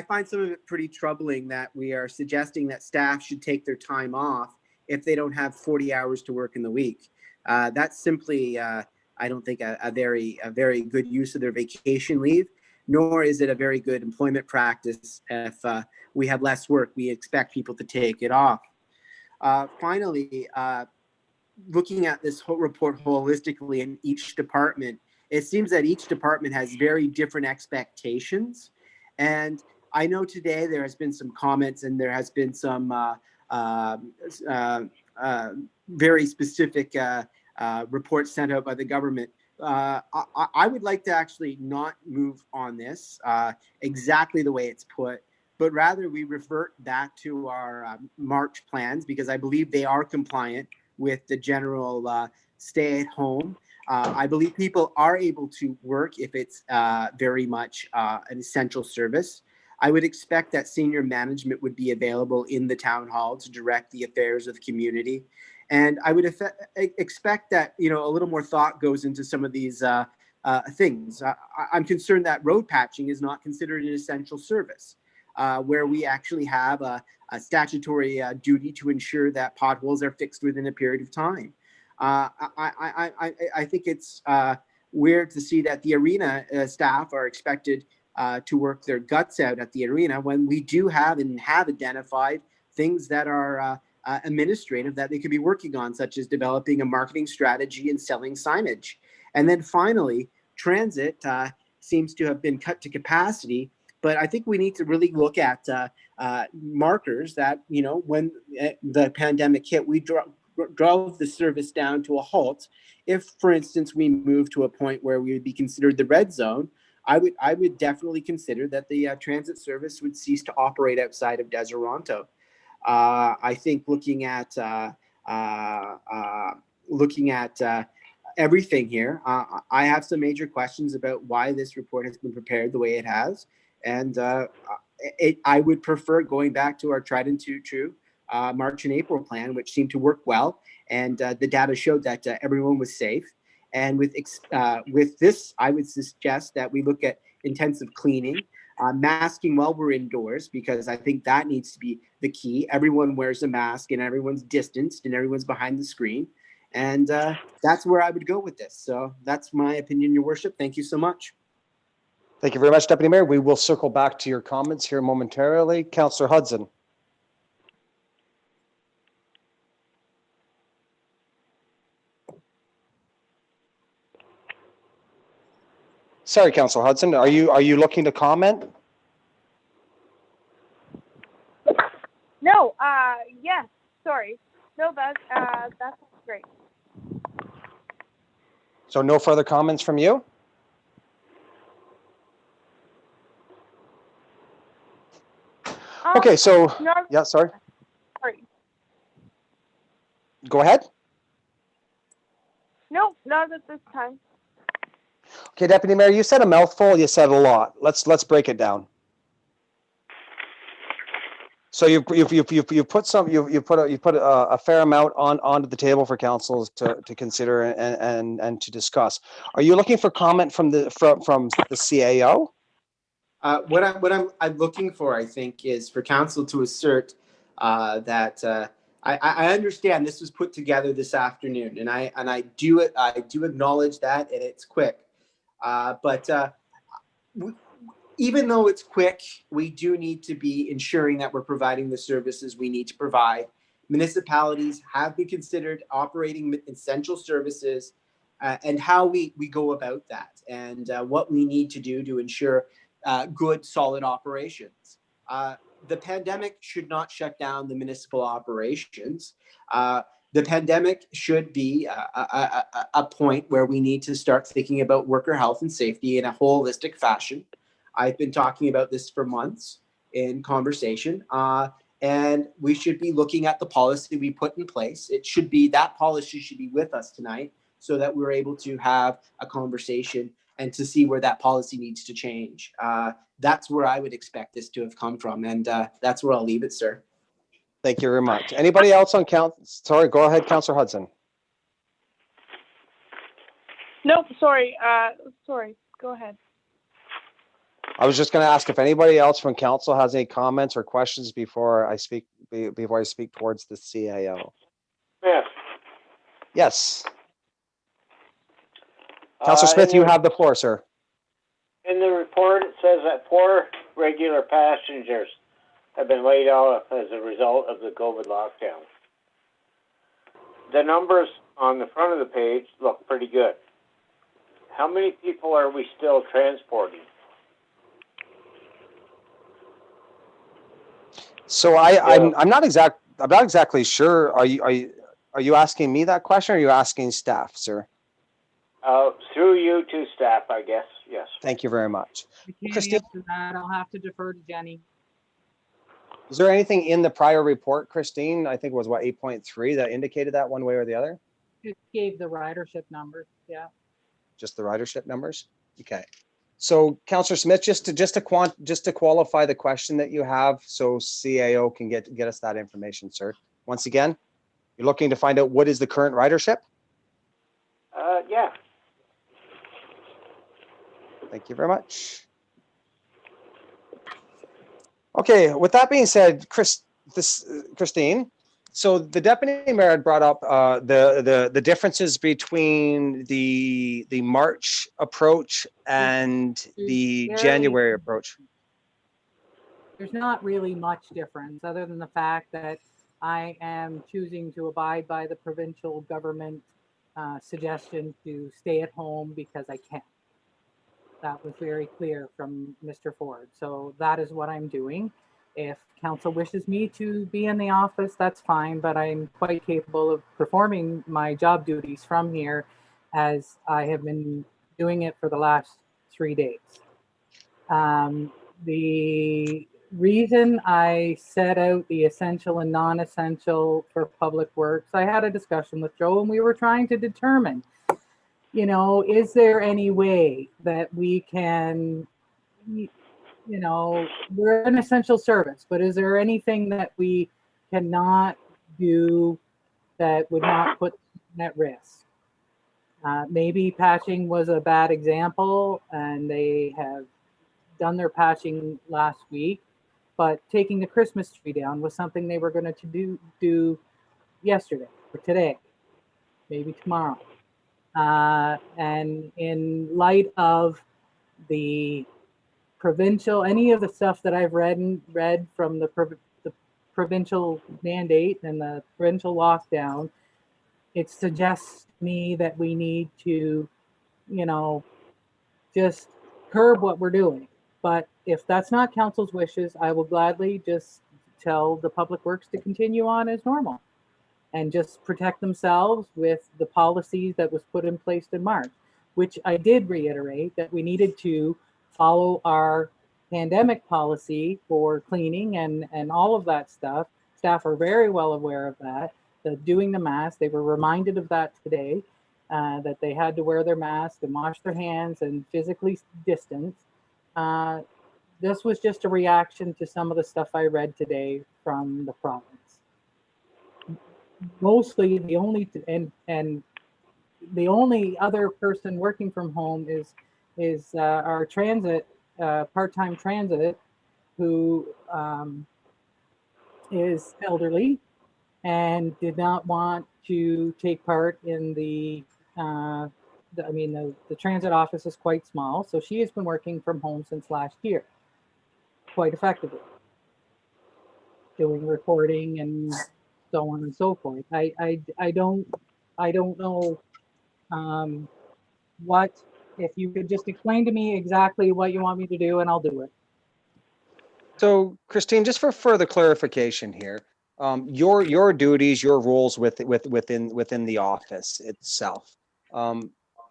find some of it pretty troubling that we are suggesting that staff should take their time off if they don't have 40 hours to work in the week. That's simply, I don't think, a very good use of their vacation leave. nor is it a very good employment practice. If we have less work, we expect people to take it off. Finally, looking at this whole report holistically in each department, it seems that each department has very different expectations. And I know today there has been some comments and there has been some very specific reports sent out by the government. I would like to actually not move on this exactly the way it's put, but rather we revert back to our March plans, because I believe they are compliant with the general stay at home. I believe people are able to work if it's very much an essential service. I would expect that senior management would be available in the town hall to direct the affairs of the community. And I would expect that, a little more thought goes into some of these things. I'm concerned that road patching is not considered an essential service, where we actually have a statutory duty to ensure that potholes are fixed within a period of time. I think it's weird to see that the arena staff are expected to work their guts out at the arena when we do have identified things that are administrative that they could be working on, such as developing a marketing strategy and selling signage. And then finally, transit seems to have been cut to capacity, but I think we need to really look at markers that, when the pandemic hit, we drove the service down to a halt. If, for instance, we move to a point where we would be considered the red zone, I would definitely consider that the transit service would cease to operate outside of Deseronto. I think looking at everything here, I have some major questions about why this report has been prepared the way it has, and I would prefer going back to our tried and true March and April plan, which seemed to work well, and the data showed that everyone was safe. And with this, I would suggest that we look at intensive cleaning, masking while we're indoors, because I think that needs to be the key. Everyone wears a mask and everyone's distanced and everyone's behind the screen. And that's where I would go with this. So that's my opinion, Your Worship. Thank you so much. Thank you very much, Deputy Mayor. We will circle back to your comments here momentarily. Councillor Hudson. Sorry, Councillor Hudson, are you looking to comment? No, yes, sorry. No, that's great. So no further comments from you? Okay, so, no, yeah, sorry. sorry. Go ahead. No, not at this time. Okay, Deputy Mayor, you said a mouthful, you said a lot. Let's break it down. So you put a fair amount onto the table for councils to consider and to discuss. Are you looking for comment from the CAO? What I'm looking for, I think, is for council to assert that I understand this was put together this afternoon, and I do acknowledge that, and it's quick. But even though it's quick, we do need to be ensuring that we're providing the services we need to provide. Municipalities have been considered operating essential services, and how we go about that, and what we need to do to ensure good, solid operations. The pandemic should not shut down the municipal operations. The pandemic should be a point where we need to start thinking about worker health and safety in a holistic fashion. I've been talking about this for months in conversation, and we should be looking at the policy we put in place. That policy should be with us tonight, so that we're able to have a conversation and to see where that policy needs to change. That's where I would expect this to have come from, and that's where I'll leave it, sir. Thank you very much. Anybody else on Sorry, go ahead, Councillor Hudson. Nope, sorry. Sorry, go ahead. I was just going to ask if anybody else from council has any comments or questions before I speak towards the CAO. Yes. Yes. Councillor Smith, you have the floor, sir. In the report, it says that 4 regular passengers have been laid off as a result of the COVID lockdown. The numbers on the front of the page look pretty good. How many people are we still transporting? So I'm not exactly sure. Are you asking me that question, or are you asking staff, sir? Through you to staff, I guess. Yes. Thank you very much. I can't Christine? answer that. I'll have to defer to Jenny. Is there anything in the prior report, Christine? I think it was what, 8.3 that indicated that one way or the other? It gave the ridership numbers. Yeah. Just the ridership numbers? Okay. So Councillor Smith, just to qualify the question that you have, so CAO can get us that information, sir. Once again, you're looking to find out what is the current ridership? Yeah. Thank you very much. Okay, with that being said, Christine, so the deputy mayor had brought up the differences between the March approach and the January approach. There's not really much difference other than the fact that I am choosing to abide by the provincial government suggestion to stay at home because I can. That was very clear from Mr. Ford. So that is what I'm doing. If council wishes me to be in the office, that's fine, but I'm quite capable of performing my job duties from here as I have been doing it for the last 3 days. The reason I set out the essential and non-essential for public works, I had a discussion with Joe and we were trying to determine, you know, is there any way that we can, you know, we're an essential service, but is there anything that we cannot do that would not put at risk? Maybe patching was a bad example and they have done their patching last week, but taking the Christmas tree down was something they were going to do yesterday or today, maybe tomorrow. And in light of the provincial, any of the stuff that I've read from the provincial mandate and the provincial lockdown, it suggests to me that we need to, you know, just curb what we're doing. But if that's not council's wishes, I will gladly just tell the public works to continue on as normal and just protect themselves with the policies that was put in place in March, which I did reiterate that we needed to follow our pandemic policy for cleaning and all of that stuff. Staff are very well aware of that. Doing the mask, they were reminded of that today, that they had to wear their mask and wash their hands and physically distance. This was just a reaction to some of the stuff I read today from the province. Mostly the only and the only other person working from home is our transit part-time transit who is elderly and did not want to take part in the transit office is quite small, so she has been working from home since last year, quite effectively, doing reporting and so on and so forth. I don't know what, if you could just explain to me exactly what you want me to do and I'll do it. So Christine, just for further clarification here, your duties, your roles within the office itself.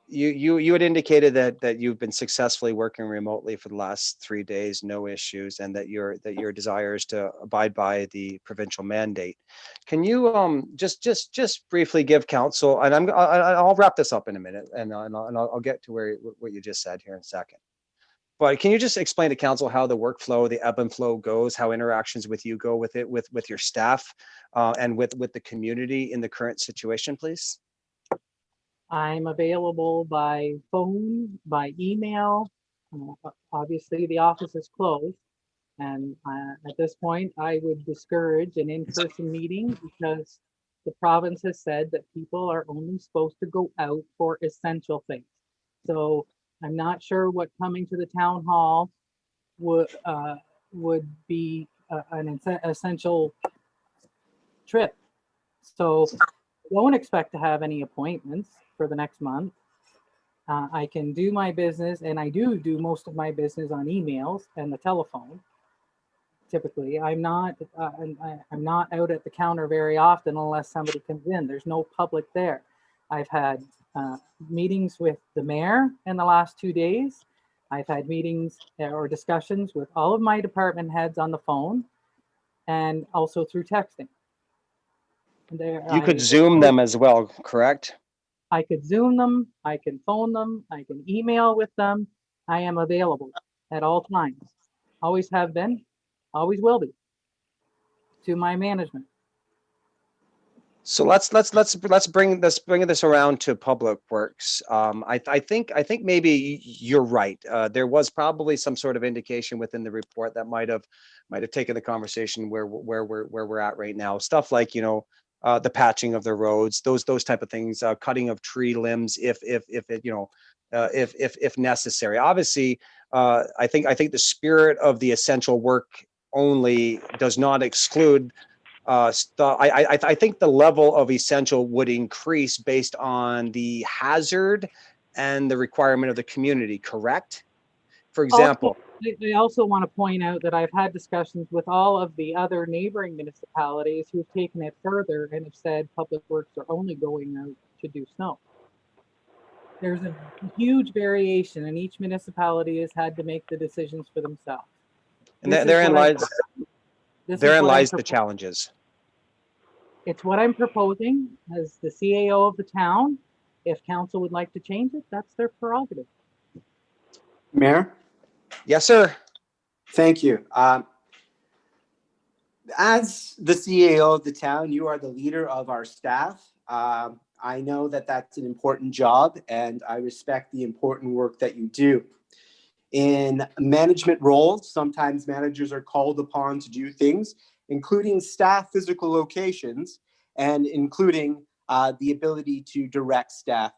You had indicated that you've been successfully working remotely for the last 3 days, no issues, and that your desire is to abide by the provincial mandate. Can you just briefly give council, and I'll wrap this up in a minute, and I'll get to what you just said here in a second. But can you just explain to council how the workflow, the ebb and flow goes, how interactions with you go with your staff and with the community in the current situation, please? I'm available by phone, by email. Obviously, the office is closed. And at this point, I would discourage an in-person meeting because the province has said that people are only supposed to go out for essential things. So I'm not sure what coming to the town hall would be an essential trip. So don't expect to have any appointments for the next month. I can do my business, and I do most of my business on emails and the telephone. Typically, I'm not out at the counter very often unless somebody comes in. There's no public there. I've had meetings with the mayor in the last 2 days. I've had meetings or discussions with all of my department heads on the phone and also through texting. You could Zoom them as well, correct? I could Zoom them, I can phone them, I can email with them. I am available at all times. Always have been, always will be, to my management. So let's bring this around to Public Works. I think maybe you're right. There was probably some sort of indication within the report that might have taken the conversation where we're at right now. Stuff like, you know, the patching of the roads, those type of things, cutting of tree limbs if necessary. Obviously, I think the spirit of the essential work only does not exclude. I think the level of essential would increase based on the hazard and the requirement of the community, correct? For example. I also want to point out that I've had discussions with all of the other neighboring municipalities who've taken it further and have said Public Works are only going out to do snow. There's a huge variation, and each municipality has had to make the decisions for themselves. And therein lies the challenges. It's what I'm proposing as the CAO of the town. If council would like to change it, that's their prerogative. Mayor? Yes, sir. Thank you. As the CAO of the town, you are the leader of our staff. I know that that's an important job, and I respect the important work that you do. In management roles, sometimes managers are called upon to do things, including staff physical locations, and including the ability to direct staff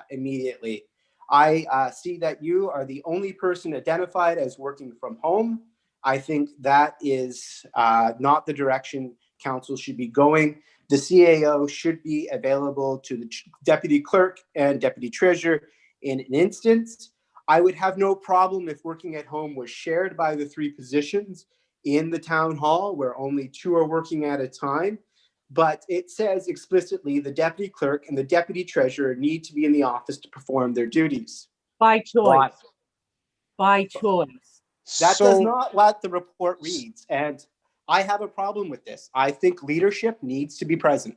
immediately. I see that you are the only person identified as working from home. I think that is not the direction council should be going. The CAO should be available to the deputy clerk and deputy treasurer in an instance. I would have no problem if working at home was shared by the 3 positions in the town hall, where only 2 are working at a time. But it says explicitly the deputy clerk and the deputy treasurer need to be in the office to perform their duties. By choice. By choice. That does not what the report reads. And I have a problem with this. I think leadership needs to be present.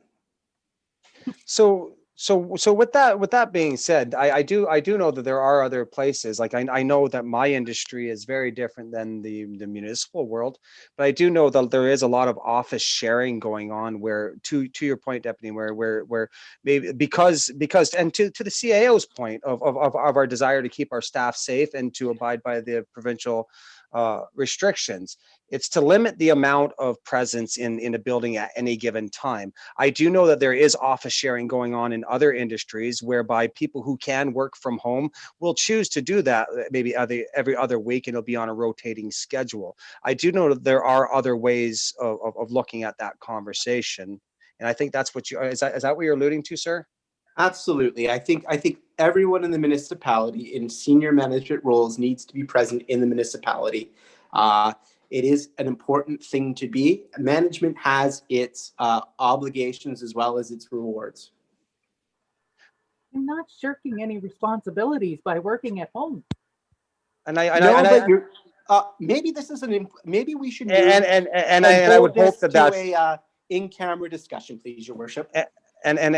So with that being said, I do know that there are other places. Like I know that my industry is very different than the municipal world, but I do know that there is a lot of office sharing going on where, to your point, Deputy, where maybe because and to the CAO's point of our desire to keep our staff safe and to abide by the provincial restrictions, it's to limit the amount of presence in a building at any given time. I do know that there is office sharing going on in other industries whereby people who can work from home will choose to do that maybe every other week, and it'll be on a rotating schedule. I do know that there are other ways of looking at that conversation, and I think that's what is that what you're alluding to, sir? Absolutely. I think everyone in the municipality in senior management roles needs to be present in the municipality. It is an important thing to be. Management has its obligations as well as its rewards. I'm not shirking any responsibilities by working at home. Maybe this is maybe we should. I would hope that that's a in-camera discussion, please, Your Worship. And I'd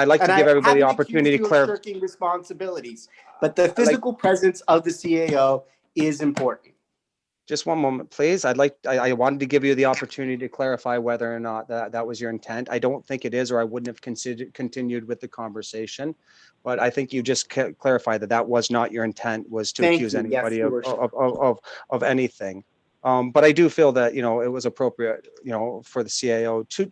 like to give everybody the opportunity to clarify responsibilities, but the physical presence of the CAO is important. Just one moment, please. I wanted to give you the opportunity to clarify whether or not that was your intent. I don't think it is, or I wouldn't have continued with the conversation. But I think you just clarified that was not your intent, was to accuse anybody of anything. But I do feel that, it was appropriate, for the CAO to,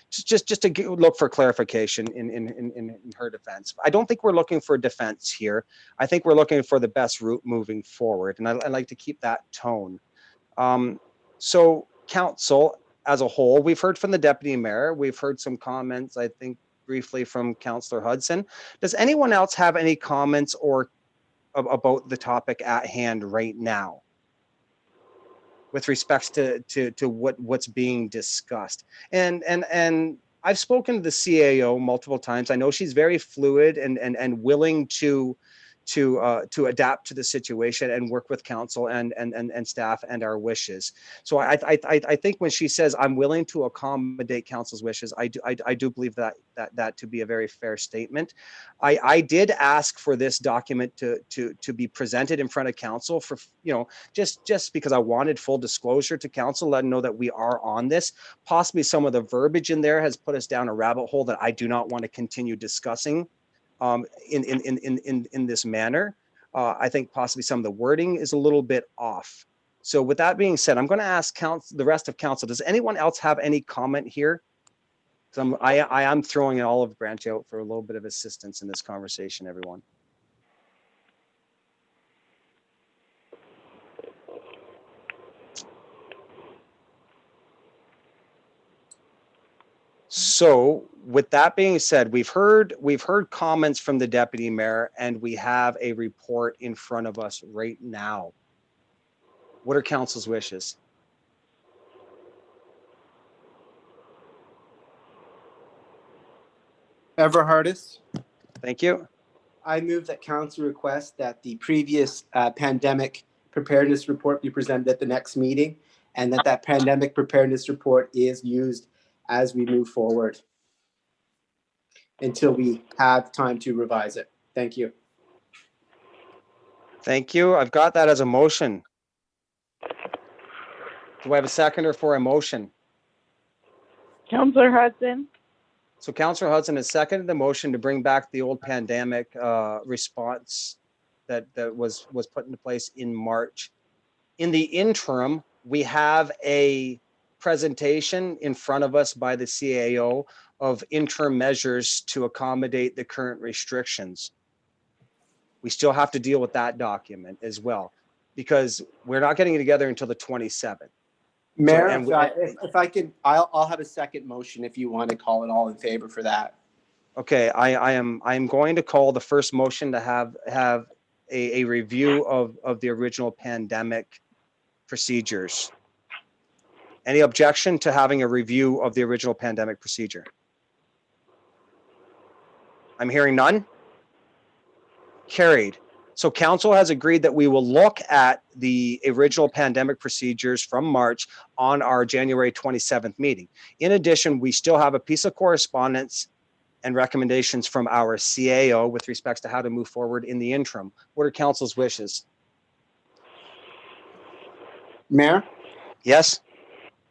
just to look for clarification in her defense. I don't think we're looking for defense here. I think we're looking for the best route moving forward. And I like to keep that tone. So council as a whole, we've heard from the deputy mayor. We've heard some comments, I think briefly from Councillor Hudson. Does anyone else have any comments or about the topic at hand right now, with respects to what's being discussed? And I've spoken to the CAO multiple times. I know she's very fluid and willing to adapt to the situation and work with council and staff and our wishes. So I think when she says I'm willing to accommodate council's wishes, I do believe that to be a very fair statement. I did ask for this document to be presented in front of council for, just because I wanted full disclosure to council, let them know that we are on this. Possibly some of the verbiage in there has put us down a rabbit hole that I do not want to continue discussing in this manner. I think possibly some of the wording is a little bit off. So with that being said, I'm going to ask the rest of council, does anyone else have any comment here? So I am throwing an olive branch out for a little bit of assistance in this conversation, everyone. So with that being said, we've heard comments from the deputy mayor, and we have a report in front of us right now. What are council's wishes? Everhardis. Thank you. I move that council request that the previous pandemic preparedness report be presented at the next meeting, and that pandemic preparedness report is used as we move forward until we have time to revise it. Thank you. Thank you. I've got that as a motion. Do I have a seconder for a motion? Councillor Hudson. So Councillor Hudson has seconded the motion to bring back the old pandemic response that was put into place in March. In the interim, we have a presentation in front of us by the CAO of interim measures to accommodate the current restrictions. We still have to deal with that document as well, because we're not getting together until the 27th. Mayor, So, if I can, I'll have a second motion if you want to call it all in favor for that. Okay, I am going to call the first motion to have a review of the original pandemic procedures. Any objection to having a review of the original pandemic procedure? I'm hearing none. Carried. So council has agreed that we will look at the original pandemic procedures from March on our January 27th meeting. In addition, we still have a piece of correspondence and recommendations from our CAO with respects to how to move forward in the interim. What are council's wishes? Mayor? Yes?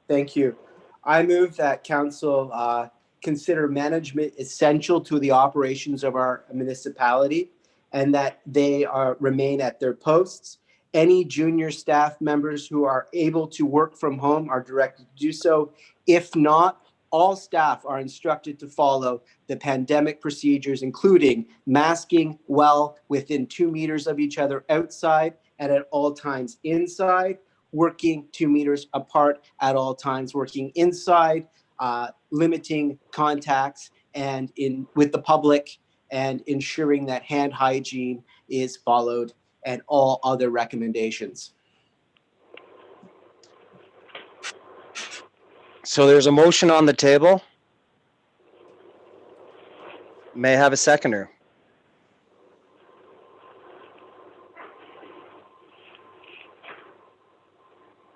Thank you. I move that council consider management essential to the operations of our municipality, and that they remain at their posts. Any junior staff members who are able to work from home are directed to do so. If not, all staff are instructed to follow the pandemic procedures, including masking well within 2 meters of each other outside and at all times inside, working 2 meters apart at all times, working inside, limiting contacts and with the public, and ensuring that hand hygiene is followed and all other recommendations. So there's a motion on the table. May I have a seconder?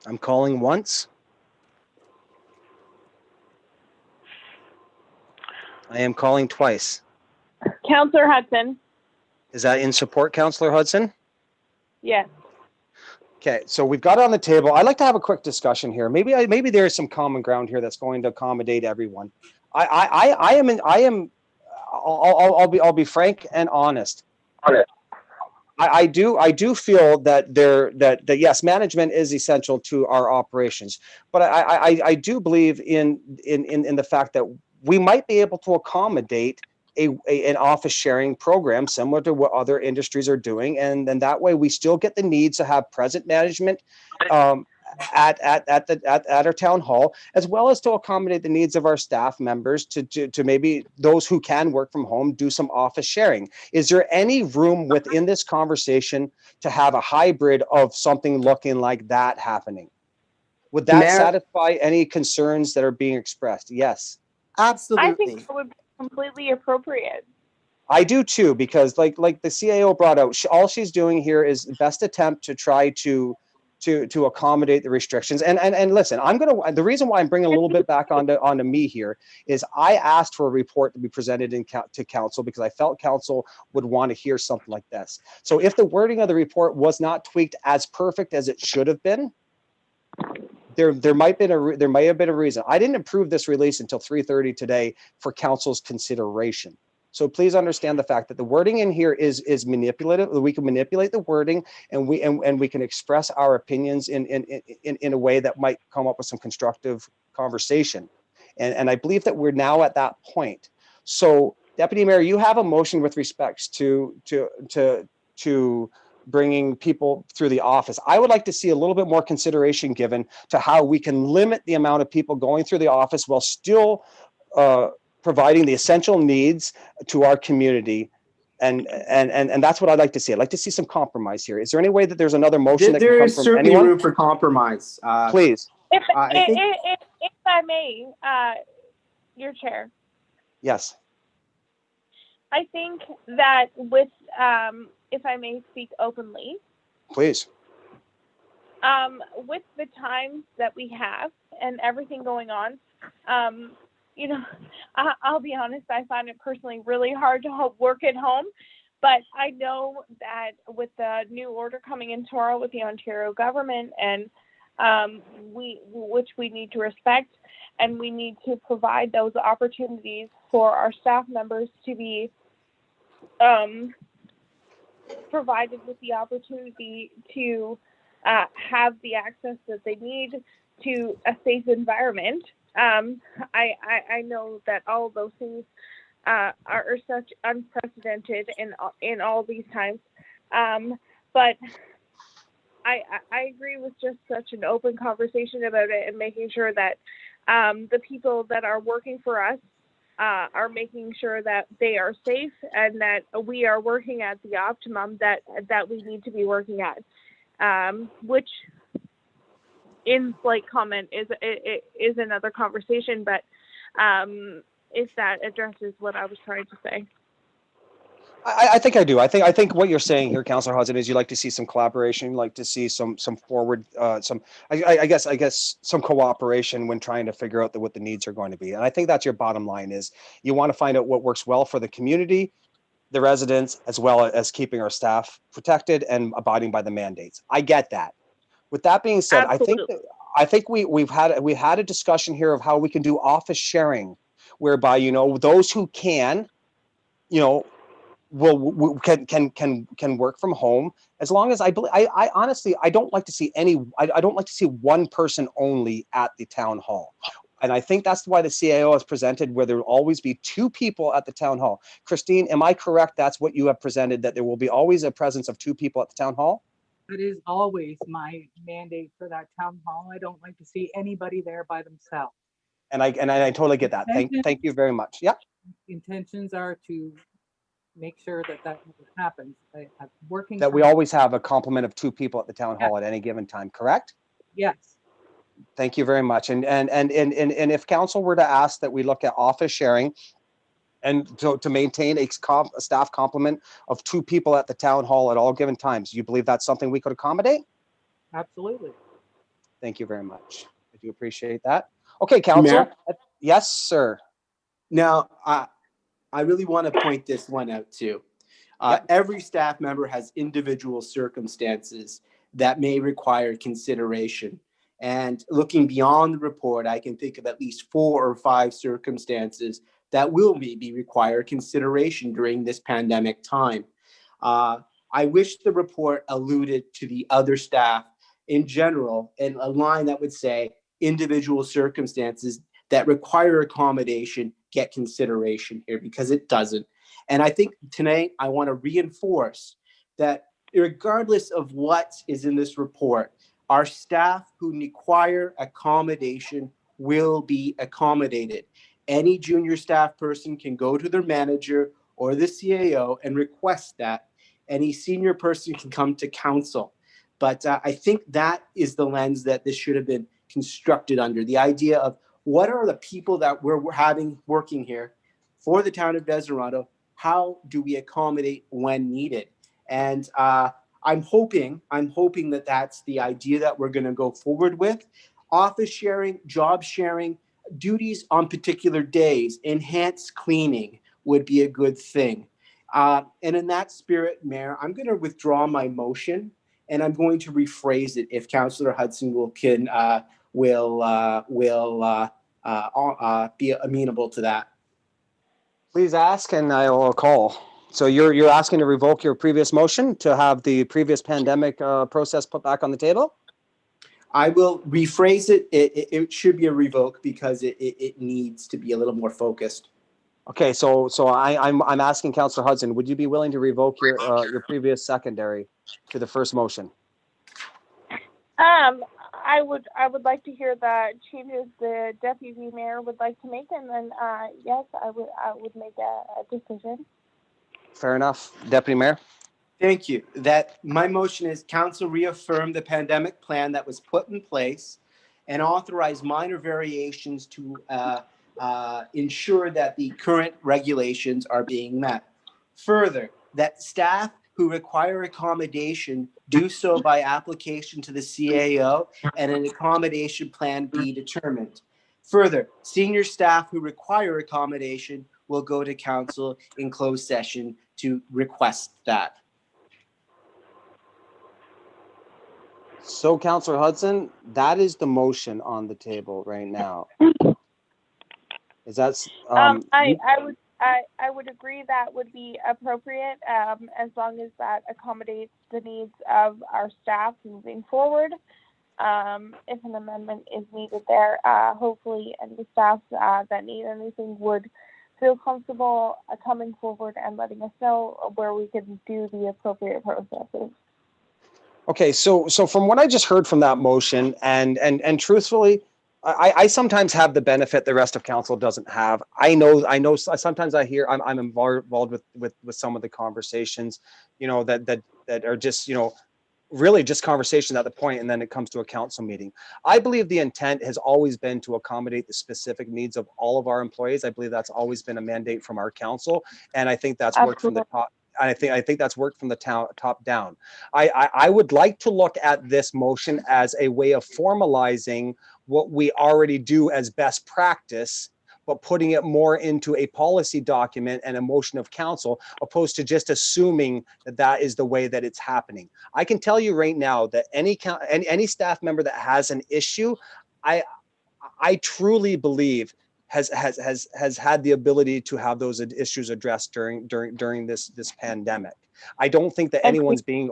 I'm calling once. I am calling twice. Councillor Hudson. Is that in support, Councillor Hudson? Yes. Okay, so we've got it on the table. I'd like to have a quick discussion here. Maybe there is some common ground here that's going to accommodate everyone. I'll be frank and honest. I do feel that that yes, management is essential to our operations, but I do believe in the fact that we might be able to accommodate an office sharing program similar to what other industries are doing, and then that way we still get the needs to have present management at our town hall, as well as to accommodate the needs of our staff members to maybe those who can work from home do some office sharing. Is there any room within this conversation to have a hybrid of something looking like that happening? Would that Mayor? satisfy any concerns that are being expressed? Yes. I Absolutely. think that would be completely appropriate. I do too, because like the CAO brought out, all she's doing here is best attempt to try to accommodate the restrictions. And listen, the reason why I'm bringing a little bit back onto me here is I asked for a report to be presented to council because I felt council would want to hear something like this. So if the wording of the report was not tweaked as perfect as it should have been, there might have been a reason. I didn't approve this release until 3:30 today for council's consideration. So please understand the fact that the wording in here is manipulative. We can manipulate the wording, and we can express our opinions in a way that might come up with some constructive conversation. And I believe that we're now at that point. So, Deputy Mayor, you have a motion with respects to bringing people through the office. I would like to see a little bit more consideration given to how we can limit the amount of people going through the office while still providing the essential needs to our community. And that's what I'd like to see. I'd like to see some compromise here. Is there any way that there's another motion that can There come is from certainly anyone? room for compromise. Please. If I think- if I may, your chair, Yes. I think that with if I may speak openly, Please. with the times that we have and everything going on, you know, I'll be honest, I find it personally really hard to work at home, but I know that with the new order coming in tomorrow with the Ontario government, and which we need to respect, and we need to provide those opportunities for our staff members to be provided with the opportunity to have the access that they need to a safe environment. I know that all of those things are such unprecedented in all these times, but I agree with just such an open conversation about it and making sure that the people that are working for us are making sure that they are safe and that we are working at the optimum that we need to be working at, which in slight comment is another conversation, but if that addresses what I was trying to say. I think I do. I think what you're saying here, Councillor Hudson, is you like to see some collaboration, you like to see some forward, I guess some cooperation when trying to figure out what the needs are going to be. And I think that's your bottom line is you want to find out what works well for the community, the residents, as well as keeping our staff protected and abiding by the mandates. I get that. With that being said, Absolutely. I think we've had a discussion here of how we can do office sharing, whereby, you know, those who can, you know, can work from home, as long as I honestly, I don't like to see I don't like to see one person only at the town hall. And I think that's why the CAO has presented where there will always be two people at the town hall. Christine, am I correct? That's what you have presented, that there will be always a presence of two people at the town hall? That is always my mandate for that town hall. I don't like to see anybody there by themselves. And I totally get that. Thank you very much. Yeah. Intentions are to make sure that happens. Working That we from- always have a complement of two people at the town hall at any given time, correct? Yes. Thank you very much. And if council were to ask that we look at office sharing and to maintain a staff complement of two people at the town hall at all given times, you believe that's something we could accommodate? Absolutely. Thank you very much. I do appreciate that. Okay, council. Yes, sir. Now, I really want to point this one out too. Every staff member has individual circumstances that may require consideration. And looking beyond the report, I can think of at least 4 or 5 circumstances that will maybe require consideration during this pandemic time. I wish the report alluded to the other staff in general, and a line that would say individual circumstances that require accommodation get consideration here, because it doesn't. And I think tonight I want to reinforce that regardless of what is in this report, our staff who require accommodation will be accommodated. Any junior staff person can go to their manager or the CAO and request that. Any senior person can come to council. But I think that is the lens that this should have been constructed under. The idea of what are the people that we're having working here for the town of Deseronto? How do we accommodate when needed? And I'm hoping that that's the idea that we're going to go forward with. Office sharing, job sharing, duties on particular days, enhanced cleaning would be a good thing. And in that spirit, Mayor, I'm going to withdraw my motion, and I'm going to rephrase it if Councillor Hudson will be amenable to that. Please ask and I will call. So you're asking to revoke your previous motion to have the previous pandemic process put back on the table? I will rephrase it. It should be a revoke because it needs to be a little more focused. Okay, so I'm asking Councillor Hudson, would you be willing to revoke your previous secondary to the first motion? I would like to hear the changes the deputy mayor would like to make, and then yes, I would make a decision. Fair enough, Deputy Mayor. Thank you. That my motion is council reaffirm the pandemic plan that was put in place and authorize minor variations to ensure that the current regulations are being met. Further, that staff who require accommodation do so by application to the CAO and an accommodation plan be determined. Further, senior staff who require accommodation will go to council in closed session to request that. So, Councillor Hudson, that is the motion on the table right now. Is that? I would agree that would be appropriate as long as that accommodates the needs of our staff moving forward. If an amendment is needed there, hopefully any staff that need anything would feel comfortable coming forward and letting us know where we can do the appropriate processes. Okay, so from what I just heard from that motion, and truthfully, I sometimes have the benefit the rest of council doesn't have. I know. Sometimes I hear I'm involved with some of the conversations, that are just really just conversation at the point, and then it comes to a council meeting. I believe the intent has always been to accommodate the specific needs of all of our employees. I believe that's always been a mandate from our council, and I think that's worked from the top. I think that's worked from the top down. I would like to look at this motion as a way of formalizing what we already do as best practice, but putting it more into a policy document and a motion of council, opposed to just assuming that that is the way that it's happening. I can tell you right now that any staff member that has an issue, I truly believe has had the ability to have those issues addressed during this pandemic. I don't think that anyone's being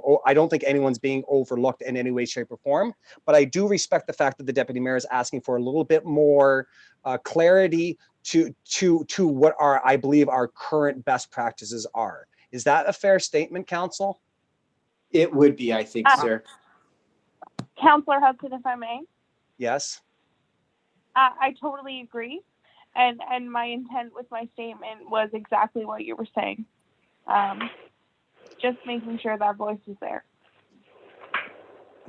overlooked in any way, shape, or form. But I do respect the fact that the deputy mayor is asking for a little bit more clarity to what I believe our current best practices are. Is that a fair statement, council? It would be, I think, sir. Councillor Hudson, if I may. Yes. I totally agree. And my intent with my statement was exactly what you were saying. Just making sure that voice is there.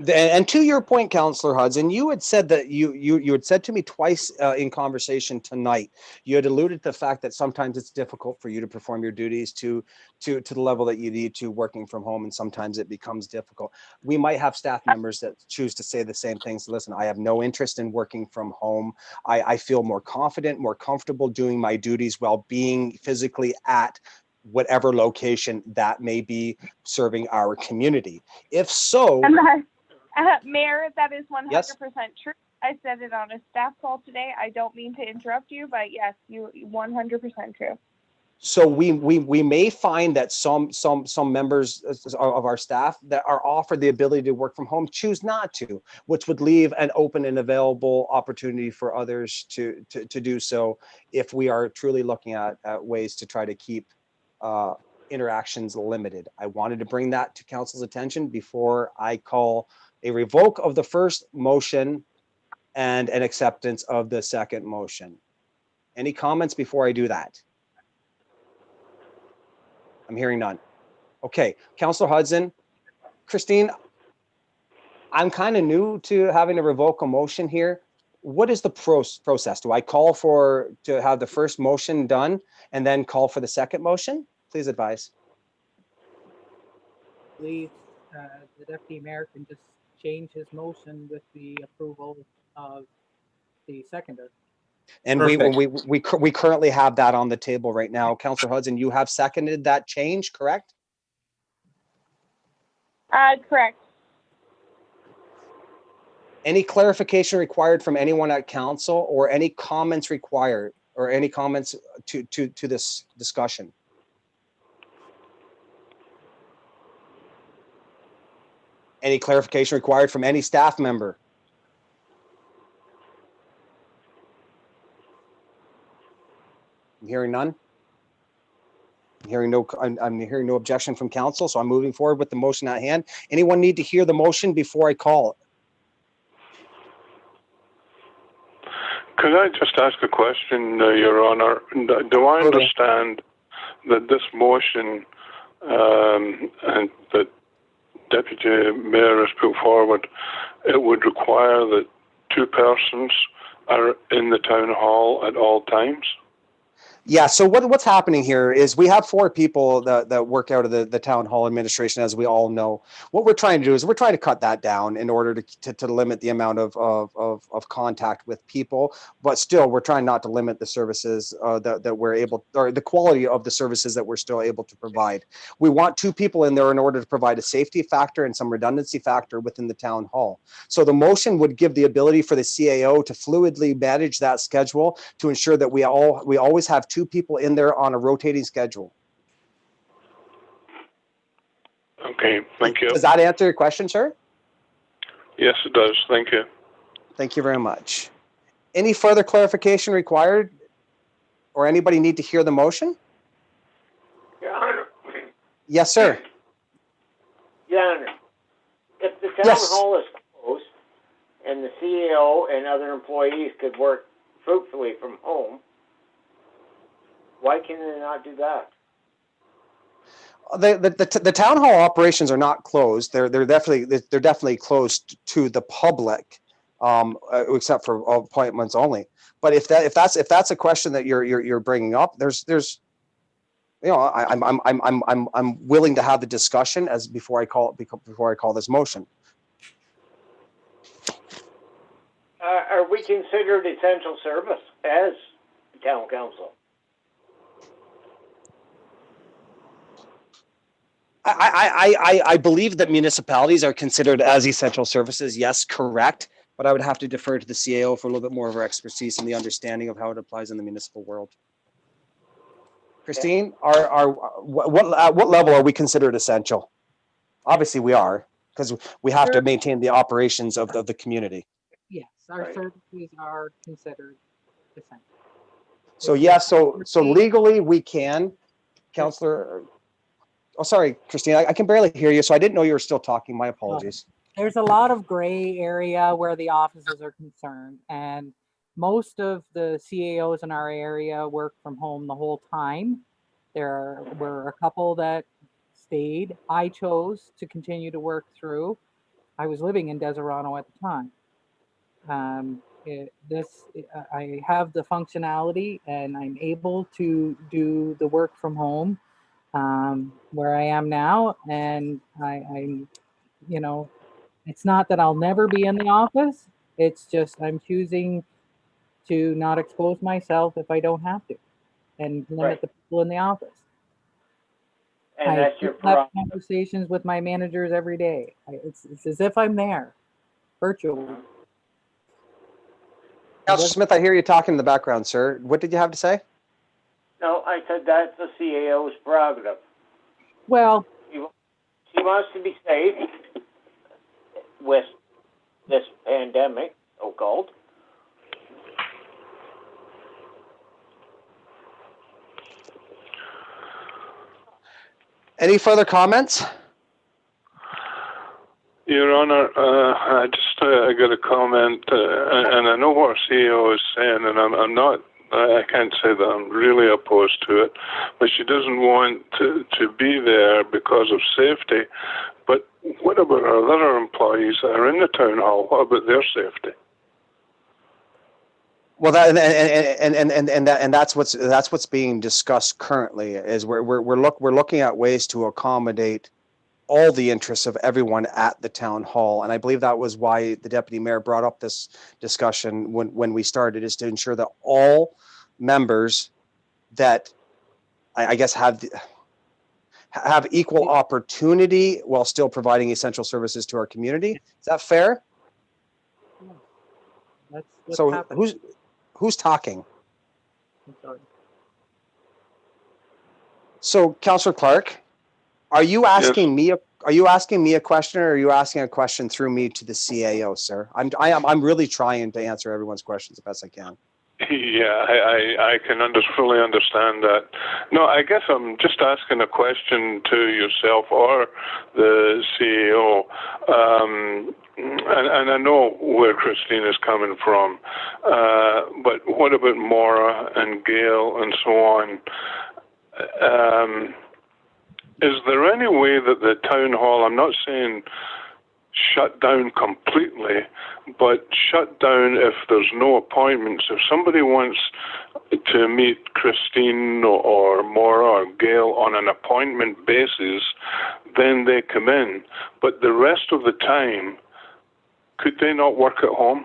And to your point, Councillor Hudson, you had said that you had said to me twice in conversation tonight, you had alluded to the fact that sometimes it's difficult for you to perform your duties to the level that you need to working from home, and sometimes it becomes difficult. We might have staff members that choose to say the same things. Listen, I have no interest in working from home. I feel more confident, more comfortable doing my duties while being physically at whatever location that may be serving our community. If so, Mayor, that is 100% yes. true. I said it on a staff call today. I don't mean to interrupt you, but yes, you 100% true. So we may find that some members of our staff that are offered the ability to work from home choose not to, which would leave an open and available opportunity for others to do so if we are truly looking at ways to try to keep interactions limited. I wanted to bring that to council's attention before I call a revoke of the first motion and an acceptance of the second motion. Any comments before I do that? I'm hearing none. Okay, Councillor Hudson. Christine, I'm kind of new to having to revoke a motion here. What is the process? Do I call to have the first motion done and then call for the second motion? Please advise. Please, the deputy mayor can just change his motion with the approval of the seconder. And we currently have that on the table right now. Councillor Hudson, you have seconded that change, correct? Correct. Any clarification required from anyone at council, or any comments required, or any comments to this discussion? Any clarification required from any staff member? I'm hearing none. I'm hearing no objection from council, so I'm moving forward with the motion at hand. Anyone need to hear the motion before I call it? Could I just ask a question, Your Honour? Do I understand that this motion and that Deputy Mayor has put forward, it would require that 2 persons are in the town hall at all times? Yeah, so what's happening here is we have 4 people that work out of the town hall administration, as we all know. What we're trying to do is we're trying to cut that down in order to limit the amount of contact with people, but still we're trying not to limit the services that we're able, or the quality of the services that we're still able to provide. We want 2 people in there in order to provide a safety factor and some redundancy factor within the town hall. So the motion would give the ability for the CAO to fluidly manage that schedule to ensure that we always have 2 people in there on a rotating schedule. Okay, thank you. Does that answer your question, sir? Yes, it does. Thank you. Thank you very much. Any further clarification required, or anybody need to hear the motion? Your Honor. Yes, sir. Your Honor, if the town Yes. hall is closed and the CEO and other employees could work fruitfully from home, why can they not do that? The town hall operations are not closed. They're definitely closed to the public, except for appointments only. But if that's a question that you're bringing up, there's you know, I'm willing to have the discussion as before I call this motion. Are we considered essential service as town council? I believe that municipalities are considered as essential services. Yes, correct. But I would have to defer to the CAO for a little bit more of our expertise and the understanding of how it applies in the municipal world. Christine, what level are we considered essential? Obviously we are, because we have to maintain the operations of the community. Yes, our services are considered essential. So yes, so legally we can, Councillor. Oh, sorry, Christine, I can barely hear you, so I didn't know you were still talking. My apologies. There's a lot of gray area where the offices are concerned, and most of the CAOs in our area work from home the whole time. There were a couple that stayed. I chose to continue to work through. I was living in Deserano at the time. I have the functionality and I'm able to do the work from home where I am now, and I'm, you know, it's not that I'll never be in the office. It's just I'm choosing to not expose myself if I don't have to, and limit the people in the office. And that's your have problem. conversations with my managers every day. It's as if I'm there, virtually. Councillor Smith, I hear you talking in the background, sir. What did you have to say? No, I said that's the CAO's prerogative. Well, She wants to be safe with this pandemic, so-called. Any further comments? Your Honor, I just I got a comment, and I know what our CEO is saying, and I'm not. I can't say that I'm really opposed to it, but she doesn't want to be there because of safety. But what about our other employees that are in the town hall? What about their safety? Well, that and that's what's being discussed currently. Is we're looking at ways to accommodate all the interests of everyone at the town hall. And I believe that was why the deputy mayor brought up this discussion when we started, is to ensure that all members that I guess have equal opportunity while still providing essential services to our community. Is that fair? that's what's So happening. who's talking? I'm sorry. So Councillor Clark, are you asking me? Are you asking me a question, or are you asking a question through me to the CAO, sir? I'm really trying to answer everyone's questions the best I can. Yeah, I can fully understand that. No, I guess I'm just asking a question to yourself or the CEO. And I know where Christine is coming from, but what about Maura and Gail and so on? Is there any way that the town hall, I'm not saying shut down completely, but shut down if there's no appointments? If somebody wants to meet Christine or Maura or Gail on an appointment basis, then they come in. But the rest of the time, could they not work at home?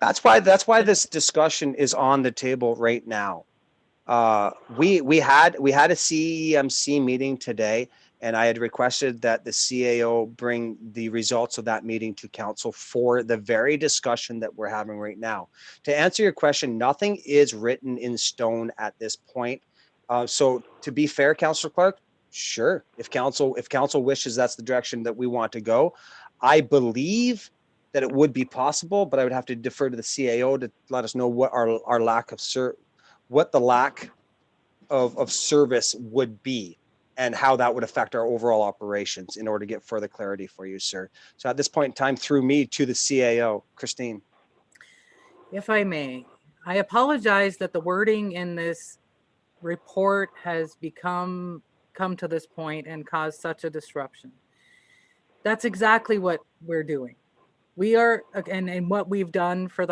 That's why this discussion is on the table right now. We had a CEMC meeting today, and I had requested that the CAO bring the results of that meeting to council for the very discussion that we're having right now. To answer your question, nothing is written in stone at this point. So to be fair, Councillor Clark, sure, if council wishes that's the direction that we want to go, I believe that it would be possible, but I would have to defer to the CAO to let us know what our lack of what the lack of service would be and how that would affect our overall operations in order to get further clarity for you, sir. So at this point in time, through me to the CAO, Christine. If I may, I apologize that the wording in this report has come to this point and caused such a disruption. That's exactly what we're doing. We are, and what we've done for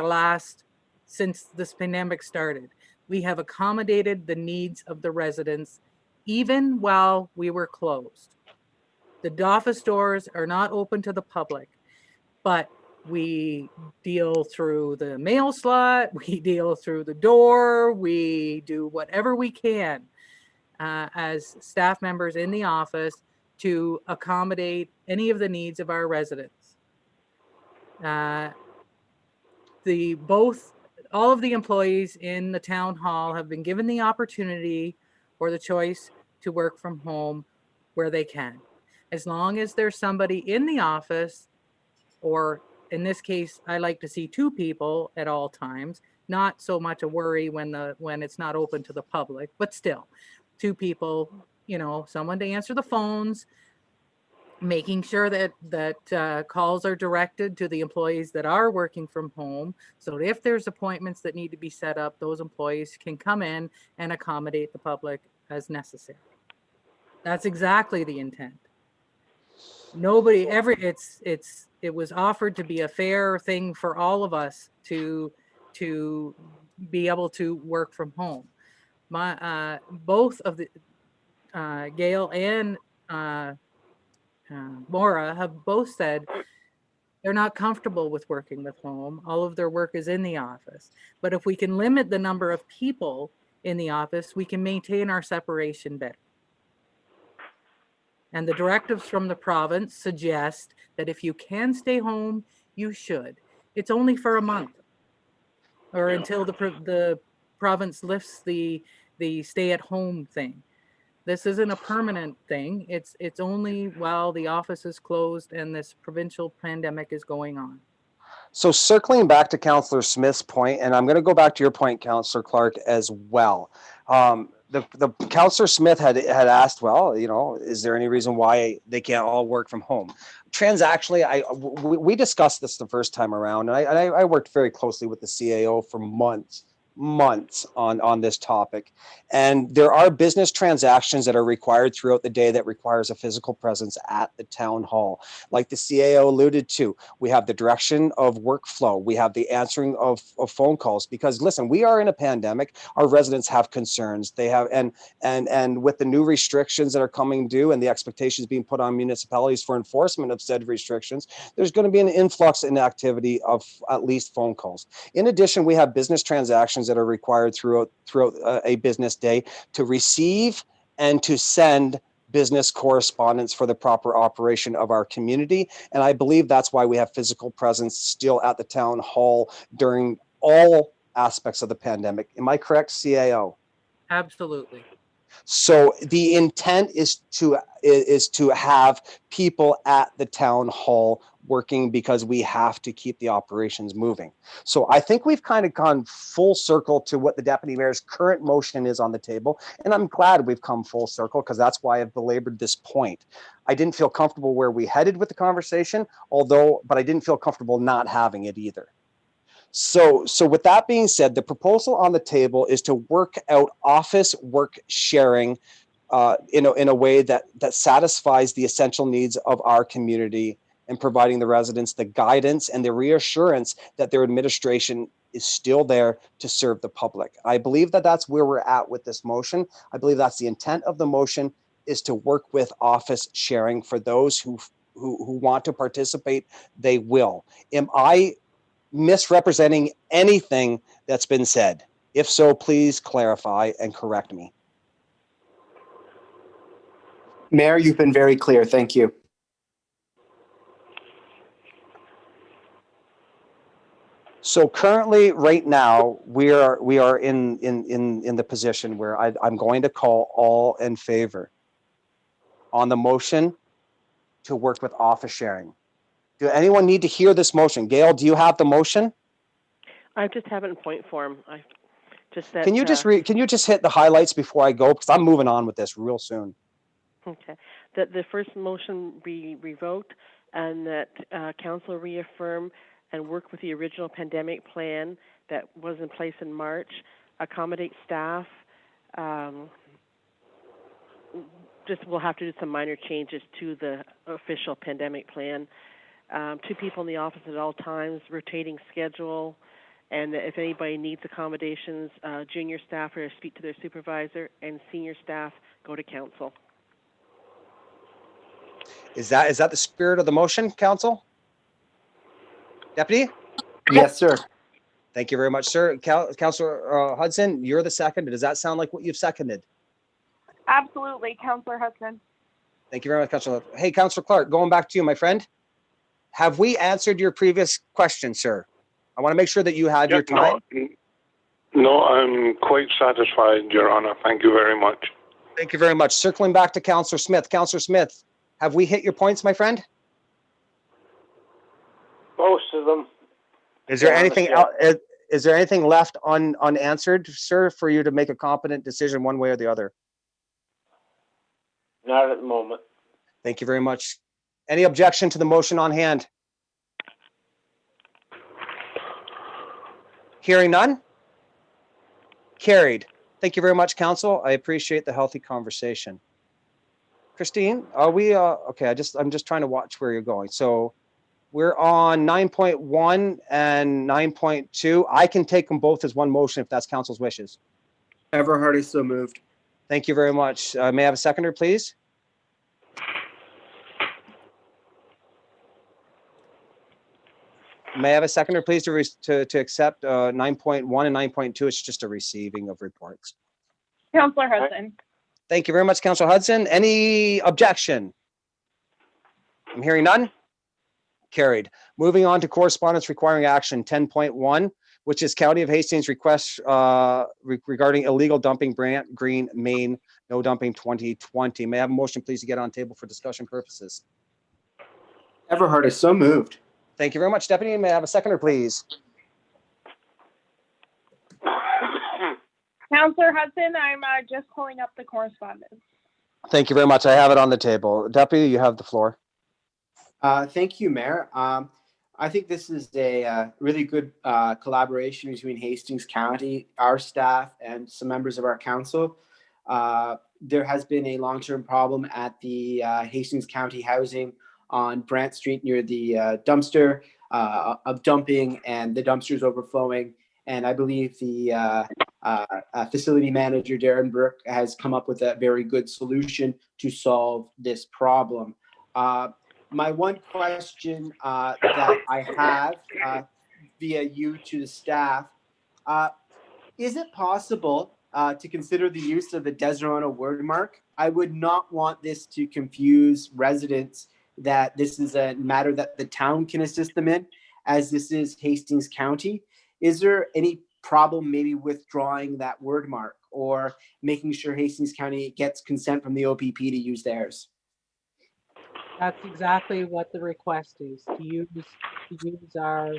since this pandemic started, we have accommodated the needs of the residents even while we were closed. The office doors are not open to the public, but we deal through the mail slot, we deal through the door, we do whatever we can as staff members in the office to accommodate any of the needs of our residents. All of the employees in the town hall have been given the opportunity or the choice to work from home where they can. As long as there's somebody in the office, or in this case, I like to see 2 people at all times, not so much a worry when it's not open to the public, but still 2 people, someone to answer the phones, making sure that calls are directed to the employees that are working from home. So if there's appointments that need to be set up, those employees can come in and accommodate the public as necessary. That's exactly the intent. It was offered to be a fair thing for all of us to be able to work from home. Both of the Gail and Maura have both said they're not comfortable with working with home. All of their work is in the office. But if we can limit the number of people in the office, we can maintain our separation better. And the directives from the province suggest that if you can stay home, you should. It's only for a month or until the province lifts the stay at home thing. This isn't a permanent thing. It's only while the office is closed and this provincial pandemic is going on. So circling back to Councillor Smith's point, and I'm going to go back to your point, Councillor Clark, as well. The Councillor Smith had asked, well, you know, is there any reason why they can't all work from home? Transactionally, we discussed this the first time around, and I worked very closely with the CAO for months on this topic. And there are business transactions that are required throughout the day that requires a physical presence at the town hall. Like the CAO alluded to, we have the direction of workflow. We have the answering of phone calls, because listen, we are in a pandemic. Our residents have concerns. They have, and with the new restrictions that are coming due and the expectations being put on municipalities for enforcement of said restrictions, there's going to be an influx in activity of at least phone calls. In addition, we have business transactions that are required throughout a business day to receive and to send business correspondence for the proper operation of our community. And I believe that's why we have physical presence still at the town hall during all aspects of the pandemic. Am I correct, CAO? Absolutely. So the intent is to have people at the town hall working, because we have to keep the operations moving. So I think we've kind of gone full circle to what the deputy mayor's current motion is on the table. And I'm glad we've come full circle, because that's why I've belabored this point. I didn't feel comfortable where we headed with the conversation, but I didn't feel comfortable not having it either. So with that being said, the proposal on the table is to work out office work sharing in a way that satisfies the essential needs of our community, and providing the residents the guidance and the reassurance that their administration is still there to serve the public. I believe that that's where we're at with this motion. I believe that's the intent of the motion, is to work with office sharing. For those who want to participate, they will. Am I misrepresenting anything that's been said? If so, please clarify and correct me. Mayor, you've been very clear. Thank you. So currently, right now, we are in the position where I'm going to call all in favor on the motion to work with office sharing. Do anyone need to hear this motion? Gail, do you have the motion? I just have it in point form. Can you just hit the highlights before I go, because I'm moving on with this real soon. Okay. That the first motion be revoked, and that council reaffirm and work with the original pandemic plan that was in place in March, accommodate staff. We'll have to do some minor changes to the official pandemic plan. 2 people in the office at all times, rotating schedule, and if anybody needs accommodations, junior staff or speak to their supervisor, and senior staff go to council. Is that the spirit of the motion, council? Deputy? Yes, sir. Thank you very much, sir. Councillor Hudson, you're the second. Does that sound like what you've seconded? Absolutely, Councillor Hudson. Thank you very much, Councillor. Hey, Councillor Clark, going back to you, my friend. Have we answered your previous question, sir? I want to make sure that you had your time. No, I'm quite satisfied, Your Honor. Thank you very much. Thank you very much. Circling back to Councillor Smith. Councillor Smith, have we hit your points, my friend? Most of them. Is there anything else? Is there anything left unanswered, sir, for you to make a competent decision one way or the other? Not at the moment. Thank you very much. Any objection to the motion on hand? Hearing none? Carried. Thank you very much, council. I appreciate the healthy conversation. Christine, are we okay? I'm just trying to watch where you're going. So we're on 9.1 and 9.2. I can take them both as one motion if that's council's wishes. Everhart is so moved. Thank you very much. May I have a seconder, please? May I have a seconder, please, to accept 9.1 and 9.2? It's just a receiving of reports. Councillor Hudson. Thank you very much, Councillor Hudson. Any objection? I'm hearing none. Carried. Moving on to correspondence requiring action 10.1. which is County of Hastings request regarding illegal dumping Brant Green, Maine, no dumping 2020. May I have a motion, please, to get on table for discussion purposes? Everhart is so moved. Thank you very much, Deputy. May I have a seconder, please? Councillor Hudson, I'm just pulling up the correspondence. Thank you very much. I have it on the table. Deputy, you have the floor. Thank you, Mayor. I think this is a really good collaboration between Hastings County, our staff, and some members of our council. There has been a long-term problem at the Hastings County Housing on Brant Street near the dumpster of dumping, and the dumpsters overflowing. And I believe the facility manager, Darren Burke, has come up with a very good solution to solve this problem. My one question that I have via you to the staff, is it possible to consider the use of the Desdemona word mark? I would not want this to confuse residents that this is a matter that the town can assist them in, as this is Hastings County. Is there any problem maybe withdrawing that word mark or making sure Hastings County gets consent from the OPP to use theirs? That's exactly what the request is, to use our,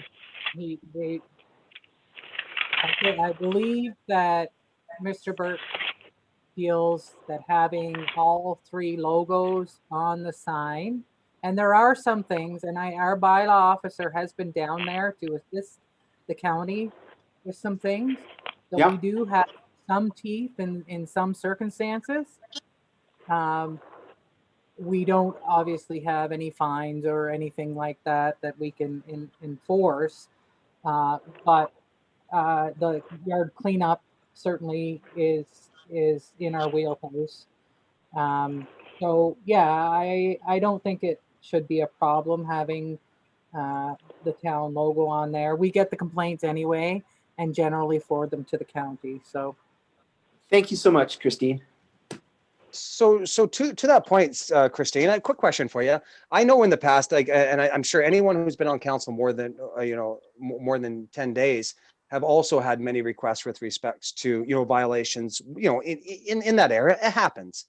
I believe that Mr. Burke feels that having all three logos on the sign, and there are some things, and our bylaw officer has been down there to assist the county with some things. So Yeah. we do have some teeth in some circumstances. We don't obviously have any fines or anything like that we can enforce, but the yard cleanup certainly is in our wheelhouse. So yeah, I don't think it should be a problem having the town logo on there. We get the complaints anyway and generally forward them to the county. So Thank you so much, Christine. So to that point, Christine, a quick question for you. I know in the past, like, and I'm sure anyone who's been on council more than more than 10 days have also had many requests with respects to violations. In that area, it happens.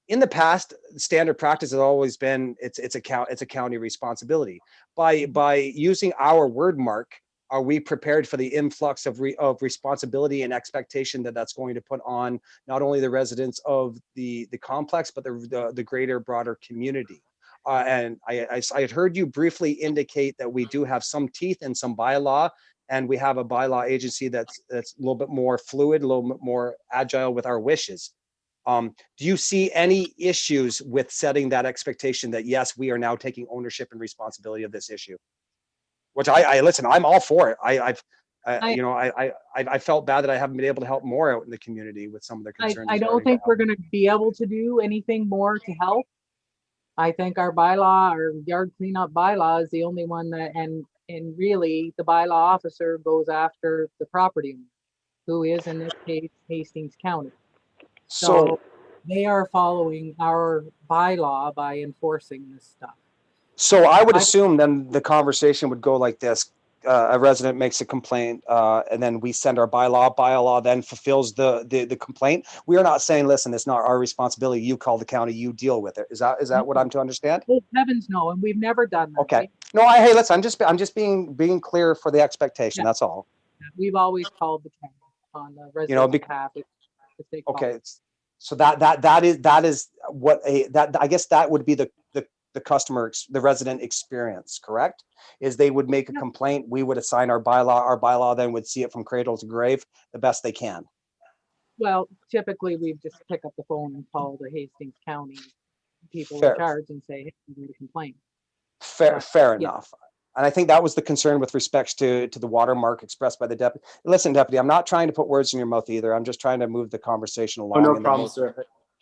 In the past, standard practice has always been it's a county responsibility. By using our word mark, are we prepared for the influx of responsibility and expectation that's going to put on not only the residents of the complex, but the greater, broader community? And I had heard you briefly indicate that we do have some teeth in some bylaw, and we have a bylaw agency that's a little bit more fluid, a little bit more agile with our wishes. Do you see any issues with setting that expectation that, yes, we are now taking ownership and responsibility of this issue? Which I listen, I'm all for it. I felt bad that I haven't been able to help more out in the community with some of their concerns. I don't think we're going to be able to do anything more to help. I think our bylaw, our yard cleanup bylaw, is the only one that, and really the bylaw officer goes after the property owner, who is in this case Hastings County. So they are following our bylaw by enforcing this stuff. So I would assume then the conversation would go like this. A resident makes a complaint, and then we send our bylaw. Bylaw then fulfills the complaint. We are not saying, listen, it's not our responsibility. You call the county, you deal with it. Is that what I'm to understand? Oh, heavens no, and we've never done that. Okay. No, hey, listen, I'm just being clear for the expectation. Yeah. That's all. We've always called the county on the resident's behalf. Okay. So that is what I guess that would be the customer, the resident experience, correct? Is they would make a complaint, we would assign our bylaw then would see it from cradle to grave the best they can. Well, typically we just pick up the phone and call the Hastings County people in charge and say, hey, we need a complaint. Fair enough. And I think that was the concern with respects to the watermark expressed by the deputy. Listen, deputy, I'm not trying to put words in your mouth either. I'm just trying to move the conversation along. No problem, sir.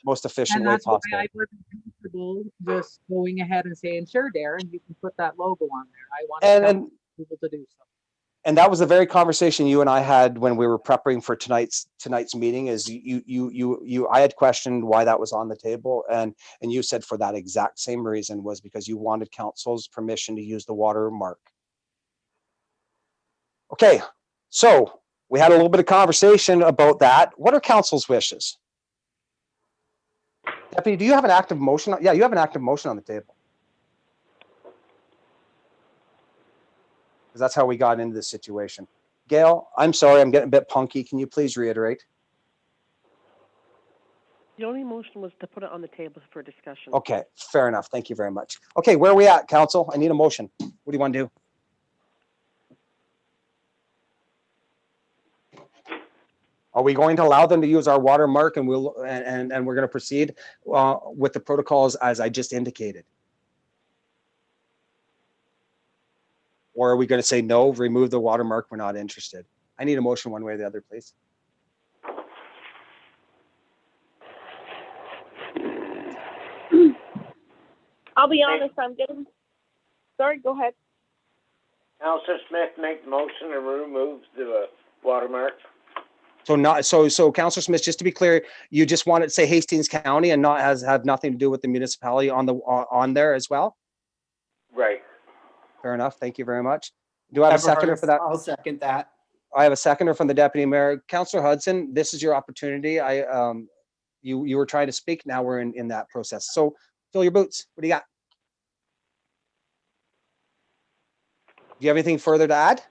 Most efficient way possible. Why I wasn't comfortable just going ahead and saying, sure, Darren, you can put that logo on there. I want people to do so. And that was the very conversation you and I had when we were preparing for tonight's meeting. Is I had questioned why that was on the table, and you said for that exact same reason, was because you wanted council's permission to use the watermark. Okay, so we had a little bit of conversation about that. What are council's wishes? Deputy, do you have an active motion? Yeah, you have an active motion on the table. Because that's how we got into this situation. Gail, I'm sorry, I'm getting a bit punky. Can you please reiterate? The only motion was to put it on the table for discussion. Okay, fair enough. Thank you very much. Okay, where are we at, council? I need a motion. What do you want to do? Are we going to allow them to use our watermark and we're going to proceed with the protocols as I just indicated? Or are we going to say no, remove the watermark, we're not interested? I need a motion one way or the other, please. I'll be honest, I'm getting, sorry, go ahead. Councillor Smith, make the motion and remove the watermark. So not so Councillor Smith, just to be clear, you just want it to say Hastings County and not have nothing to do with the municipality on there as well? Right. Fair enough. Thank you very much. Do I have a seconder for that? I'll second that. I have a seconder from the Deputy Mayor. Councillor Hudson, this is your opportunity. You were trying to speak. Now we're in that process. So fill your boots. What do you got? Do you have anything further to add?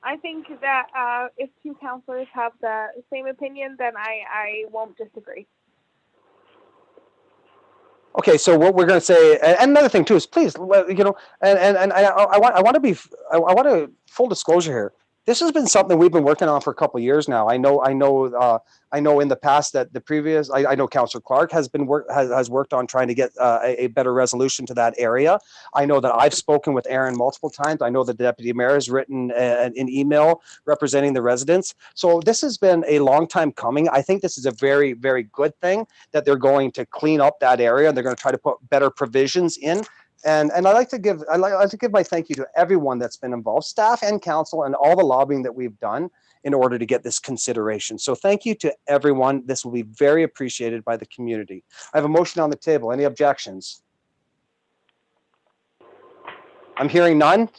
I think that if two councillors have the same opinion, then I won't disagree. Okay, so what we're going to say, and another thing too is, please, you know, and I want to full disclosure here. This has been something we've been working on for a couple of years now. I know in the past that the previous, I know Councillor Clark has worked on trying to get a better resolution to that area. I know that I've spoken with Aaron multiple times. I know the Deputy Mayor has written an email representing the residents. So this has been a long time coming. I think this is a very, very good thing that they're going to clean up that area. They're going to try to put better provisions in. And I'd like to give my thank you to everyone that's been involved, staff and council, and all the lobbying that we've done in order to get this consideration. So thank you to everyone. This will be very appreciated by the community. I have a motion on the table. Any objections? I'm hearing none.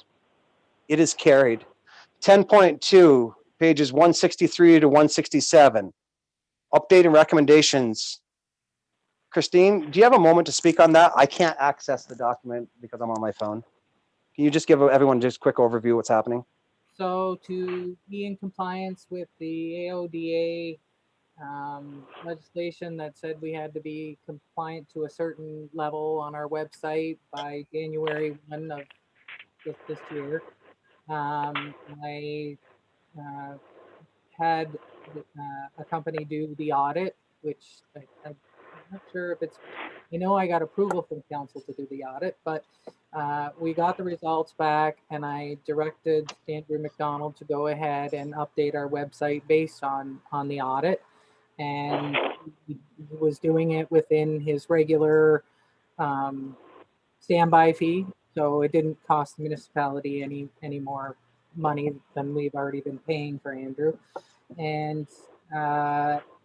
It is carried. 10.2, pages 163 to 167. Update and recommendations. Christine, do you have a moment to speak on that? I can't access the document because I'm on my phone. Can you just give everyone just a quick overview of what's happening? So to be in compliance with the AODA legislation that said we had to be compliant to a certain level on our website by January 1 of this year, I had a company do the audit, which I'm not sure if it's, I know I got approval from council to do the audit, but we got the results back and I directed Andrew McDonald to go ahead and update our website based on the audit. And he was doing it within his regular standby fee. So it didn't cost the municipality any more money than we've already been paying for Andrew. And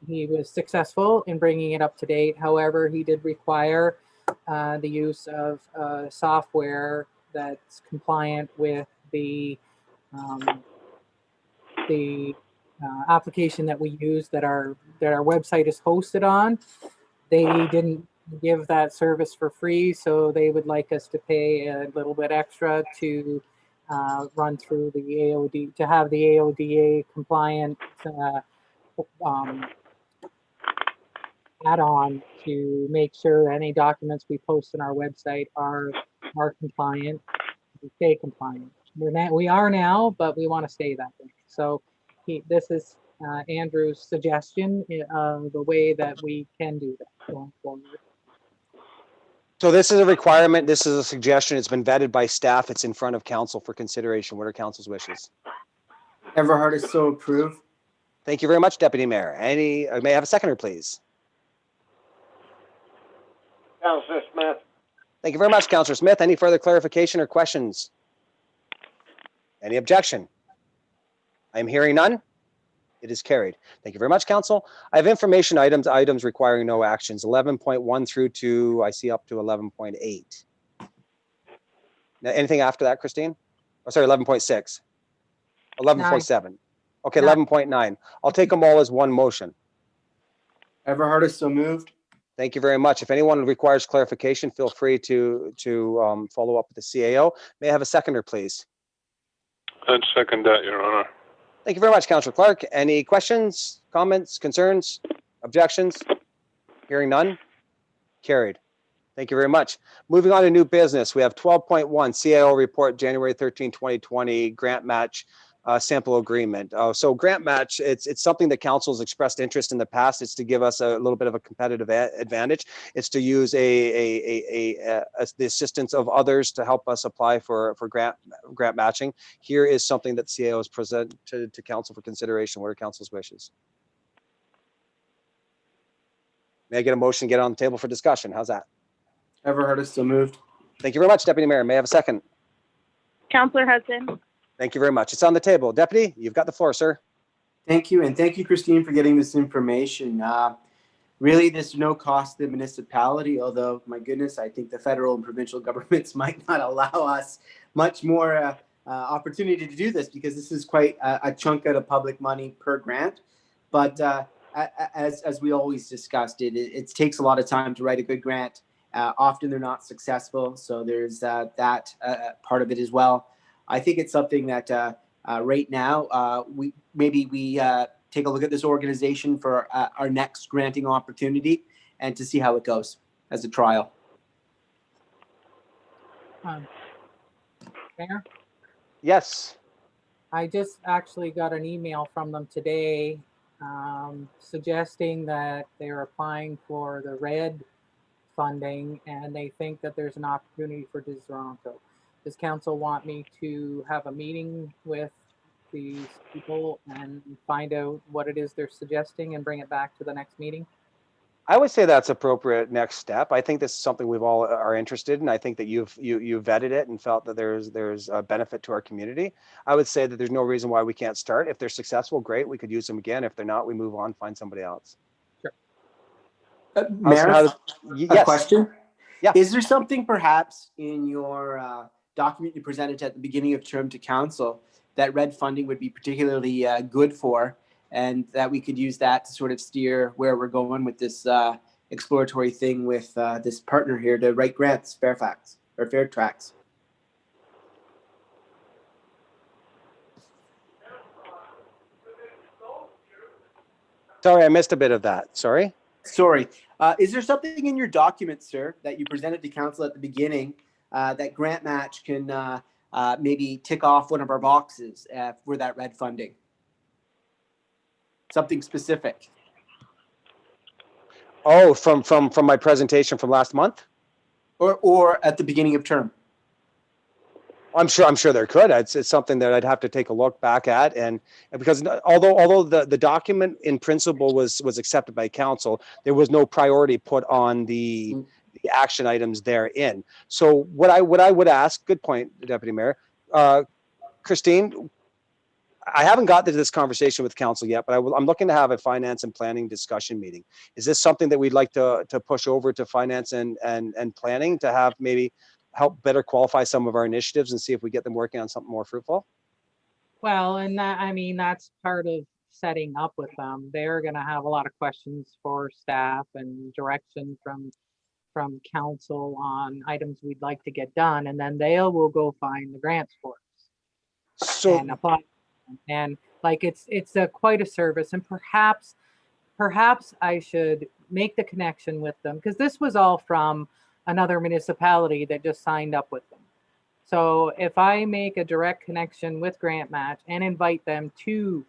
he was successful in bringing it up to date. However, he did require the use of software that's compliant with the application that we use that our website is hosted on. They didn't give that service for free, so they would like us to pay a little bit extra to run through the AOD, to have the AODA compliant add-on to make sure any documents we post on our website are compliant, stay compliant. We are now, but we want to stay that way. So this is Andrew's suggestion of the way that we can do that going forward. So this is a requirement. This is a suggestion. It's been vetted by staff. It's in front of council for consideration. What are council's wishes? Everhart is so approved. Thank you very much, Deputy Mayor. May I have a seconder, please? Councillor Smith. Thank you very much, Councillor Smith. Any further clarification or questions? Any objection? I am hearing none. It is carried. Thank you very much, Council. I have information items requiring no actions, 11.1 through to, I see up to 11.8. Now, anything after that, Christine? Oh, sorry, 11.6. 11.7. Okay, Nine. 11.9. I'll take them all as one motion. Everhart, so moved. Thank you very much. If anyone requires clarification, feel free to follow up with the CAO. May I have a seconder, please? I'd second that, Your Honor. Thank you very much, Councillor Clark. Any questions, comments, concerns, objections? Hearing none. Carried. Thank you very much. Moving on to new business, we have 12.1 CAO report, January 13, 2020, grant match sample agreement. So grant match, it's something that council has expressed interest in the past. It's to give us a little bit of a competitive advantage. It's to use the assistance of others to help us apply for grant matching. Here is something that CAO has presented to council for consideration. What are council's wishes? May I get a motion to get on the table for discussion? How's that? Everhart, so moved. Thank you very much, Deputy Mayor. May I have a second? Councillor Hudson. Thank you very much. It's on the table. Deputy, you've got the floor, sir. Thank you, and thank you, Christine, for getting this information. Really, there's no cost to the municipality, although, my goodness, I think the federal and provincial governments might not allow us much more opportunity to do this, because this is quite a chunk out of public money per grant. But as we always discussed, it takes a lot of time to write a good grant. Often they're not successful, so there's that part of it as well. I think it's something that right now we take a look at this organization for our next granting opportunity and to see how it goes as a trial. Mayor, Yes. I just actually got an email from them today suggesting that they're applying for the RED funding and they think that there's an opportunity for Toronto. Does council want me to have a meeting with these people and find out what it is they're suggesting and bring it back to the next meeting? I would say that's appropriate next step. I think this is something we've all are interested in. I think that you vetted it and felt that there's a benefit to our community. I would say that there's no reason why we can't start. If they're successful, great, we could use them again. If they're not, we move on, find somebody else. Sure. Mayor, a yes. question? Yeah. Is there something perhaps in your document you presented at the beginning of term to council that RED funding would be particularly good for, and that we could use that to sort of steer where we're going with this exploratory thing with this partner here to write grants, Fairtrax? Sorry, I missed a bit of that. Sorry. Sorry. Is there something in your document, sir, that you presented to council at the beginning that grant match can maybe tick off one of our boxes for that RED funding? Something specific. Oh, from my presentation from last month? Or at the beginning of term? I'm sure there could. It's something that I'd have to take a look back at, and because although the document in principle was accepted by council, there was no priority put on the action items therein. So what I would ask, good point, Deputy Mayor, Christine, I haven't got to this conversation with council yet, but I'm looking to have a finance and planning discussion meeting. Is this something that we'd like to push over to finance and planning to have maybe help better qualify some of our initiatives and see if we get them working on something more fruitful? Well, and that, I mean, that's part of setting up with them. They're going to have a lot of questions for staff and direction from council on items we'd like to get done, and then they will go find the grants for us and apply. And like it's quite a service, and perhaps I should make the connection with them, because this was all from another municipality that just signed up with them. So if I make a direct connection with Grant Match and invite them to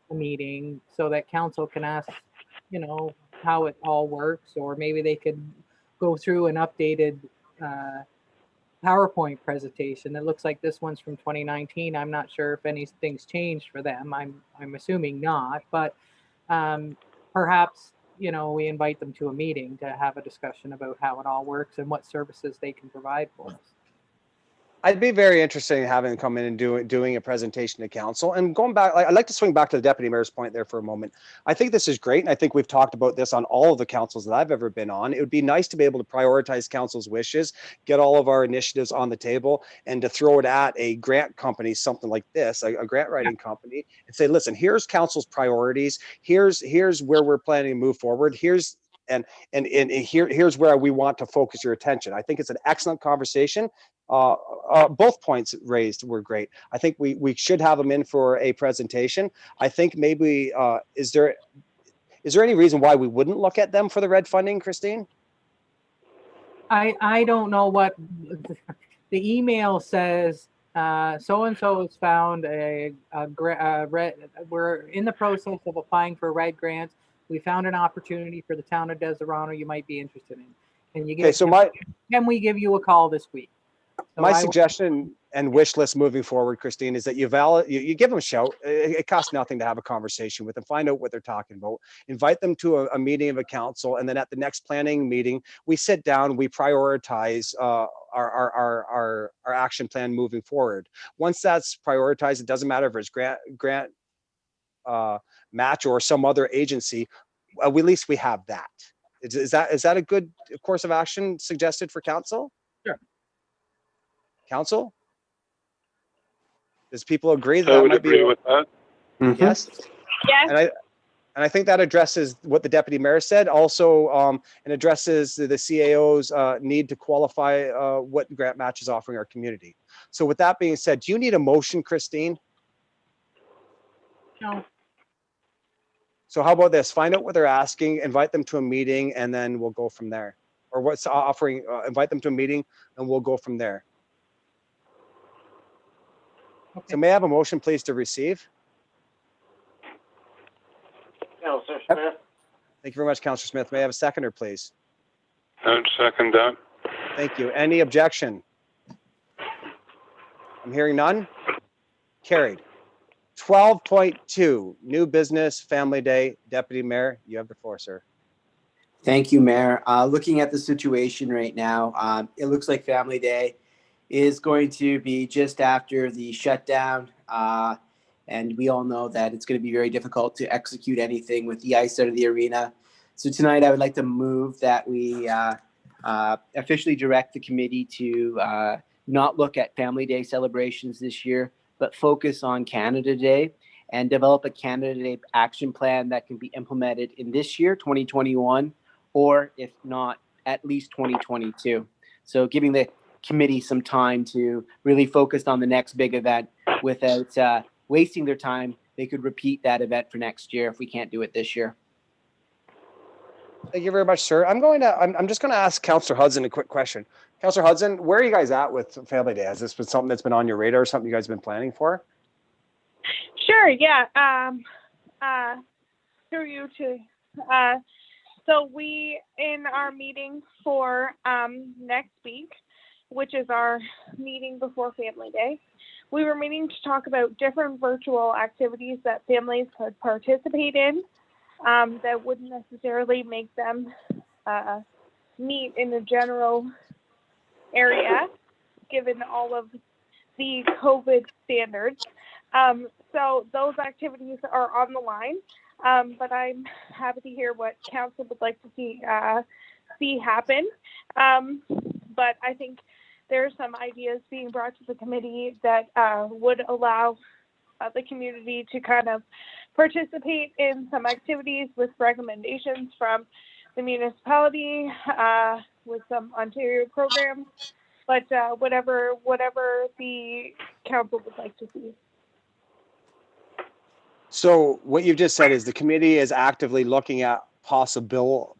the meeting so that council can ask, you know, how it all works, or maybe they could go through an updated PowerPoint presentation. It looks like this one's from 2019. I'm not sure if anything's changed for them. I'm assuming not, but perhaps, you know, we invite them to a meeting to have a discussion about how it all works and what services they can provide for us. I'd be very interested in having them come in and doing a presentation to council. And going back, I'd like to swing back to the deputy mayor's point there for a moment. I think this is great, and I think we've talked about this on all of the councils that I've ever been on. It would be nice to be able to prioritize council's wishes, get all of our initiatives on the table, and to throw it at a grant company, something like this, a grant writing company, and say, listen, here's council's priorities. Here's where we're planning to move forward. Here's here's where we want to focus your attention. I think it's an excellent conversation. Both points raised were great. I think we should have them in for a presentation. I think maybe is there any reason why we wouldn't look at them for the red funding, Christine? I don't know what the email says. So and so has found a red. We're in the process of applying for red grants. We found an opportunity for the town of Deserano you might be interested in. Can you get? Can we give you a call this week? So my suggestion and wish list moving forward, Christine, is that you give them a shout. It costs nothing to have a conversation with them, find out what they're talking about, invite them to a meeting of a council, and then at the next planning meeting, we sit down, we prioritize our action plan moving forward. Once that's prioritized, it doesn't matter if it's grant match or some other agency. At least we have that. Is that a good course of action suggested for council? Sure. Council? Does people agree that I would might agree be with that. Yes. Yes. And I think that addresses what the deputy mayor said. Also, and addresses the CAO's need to qualify what grant match is offering our community. So, with that being said, do you need a motion, Christine? No. So, how about this? Find out what they're asking, invite them to a meeting, and then we'll go from there. Or what's offering? Invite them to a meeting, and we'll go from there. Okay. So may I have a motion, please, to receive? Councillor Smith? Thank you very much, Councillor Smith. May I have a seconder, please? I'd second that. Thank you. Any objection? I'm hearing none. Carried. 12.2, new business, family day. Deputy Mayor, you have the floor, sir. Thank you, Mayor. Looking at the situation right now, it looks like Family Day is going to be just after the shutdown. And we all know that it's going to be very difficult to execute anything with the ice out of the arena. So tonight I would like to move that we officially direct the committee to not look at Family Day celebrations this year, but focus on Canada Day and develop a Canada Day action plan that can be implemented in this year, 2021, or if not, at least 2022. So giving the committee some time to really focus on the next big event without wasting their time. They could repeat that event for next year if we can't do it this year. Thank you very much, sir. I'm just going to ask Councillor Hudson a quick question. Councillor Hudson, where are you guys at with Family Day? Has this been something that's been on your radar, something you guys have been planning for? Sure. Yeah. Through you to. So we, in our meeting for next week, which is our meeting before Family Day, we were meeting to talk about different virtual activities that families could participate in that wouldn't necessarily make them meet in a general area, given all of the COVID standards. So those activities are on the line, but I'm happy to hear what council would like to see happen. But I think there are some ideas being brought to the committee that would allow the community to kind of participate in some activities with recommendations from the municipality, with some Ontario programs, but whatever the council would like to see. So what you've just said is the committee is actively looking at possible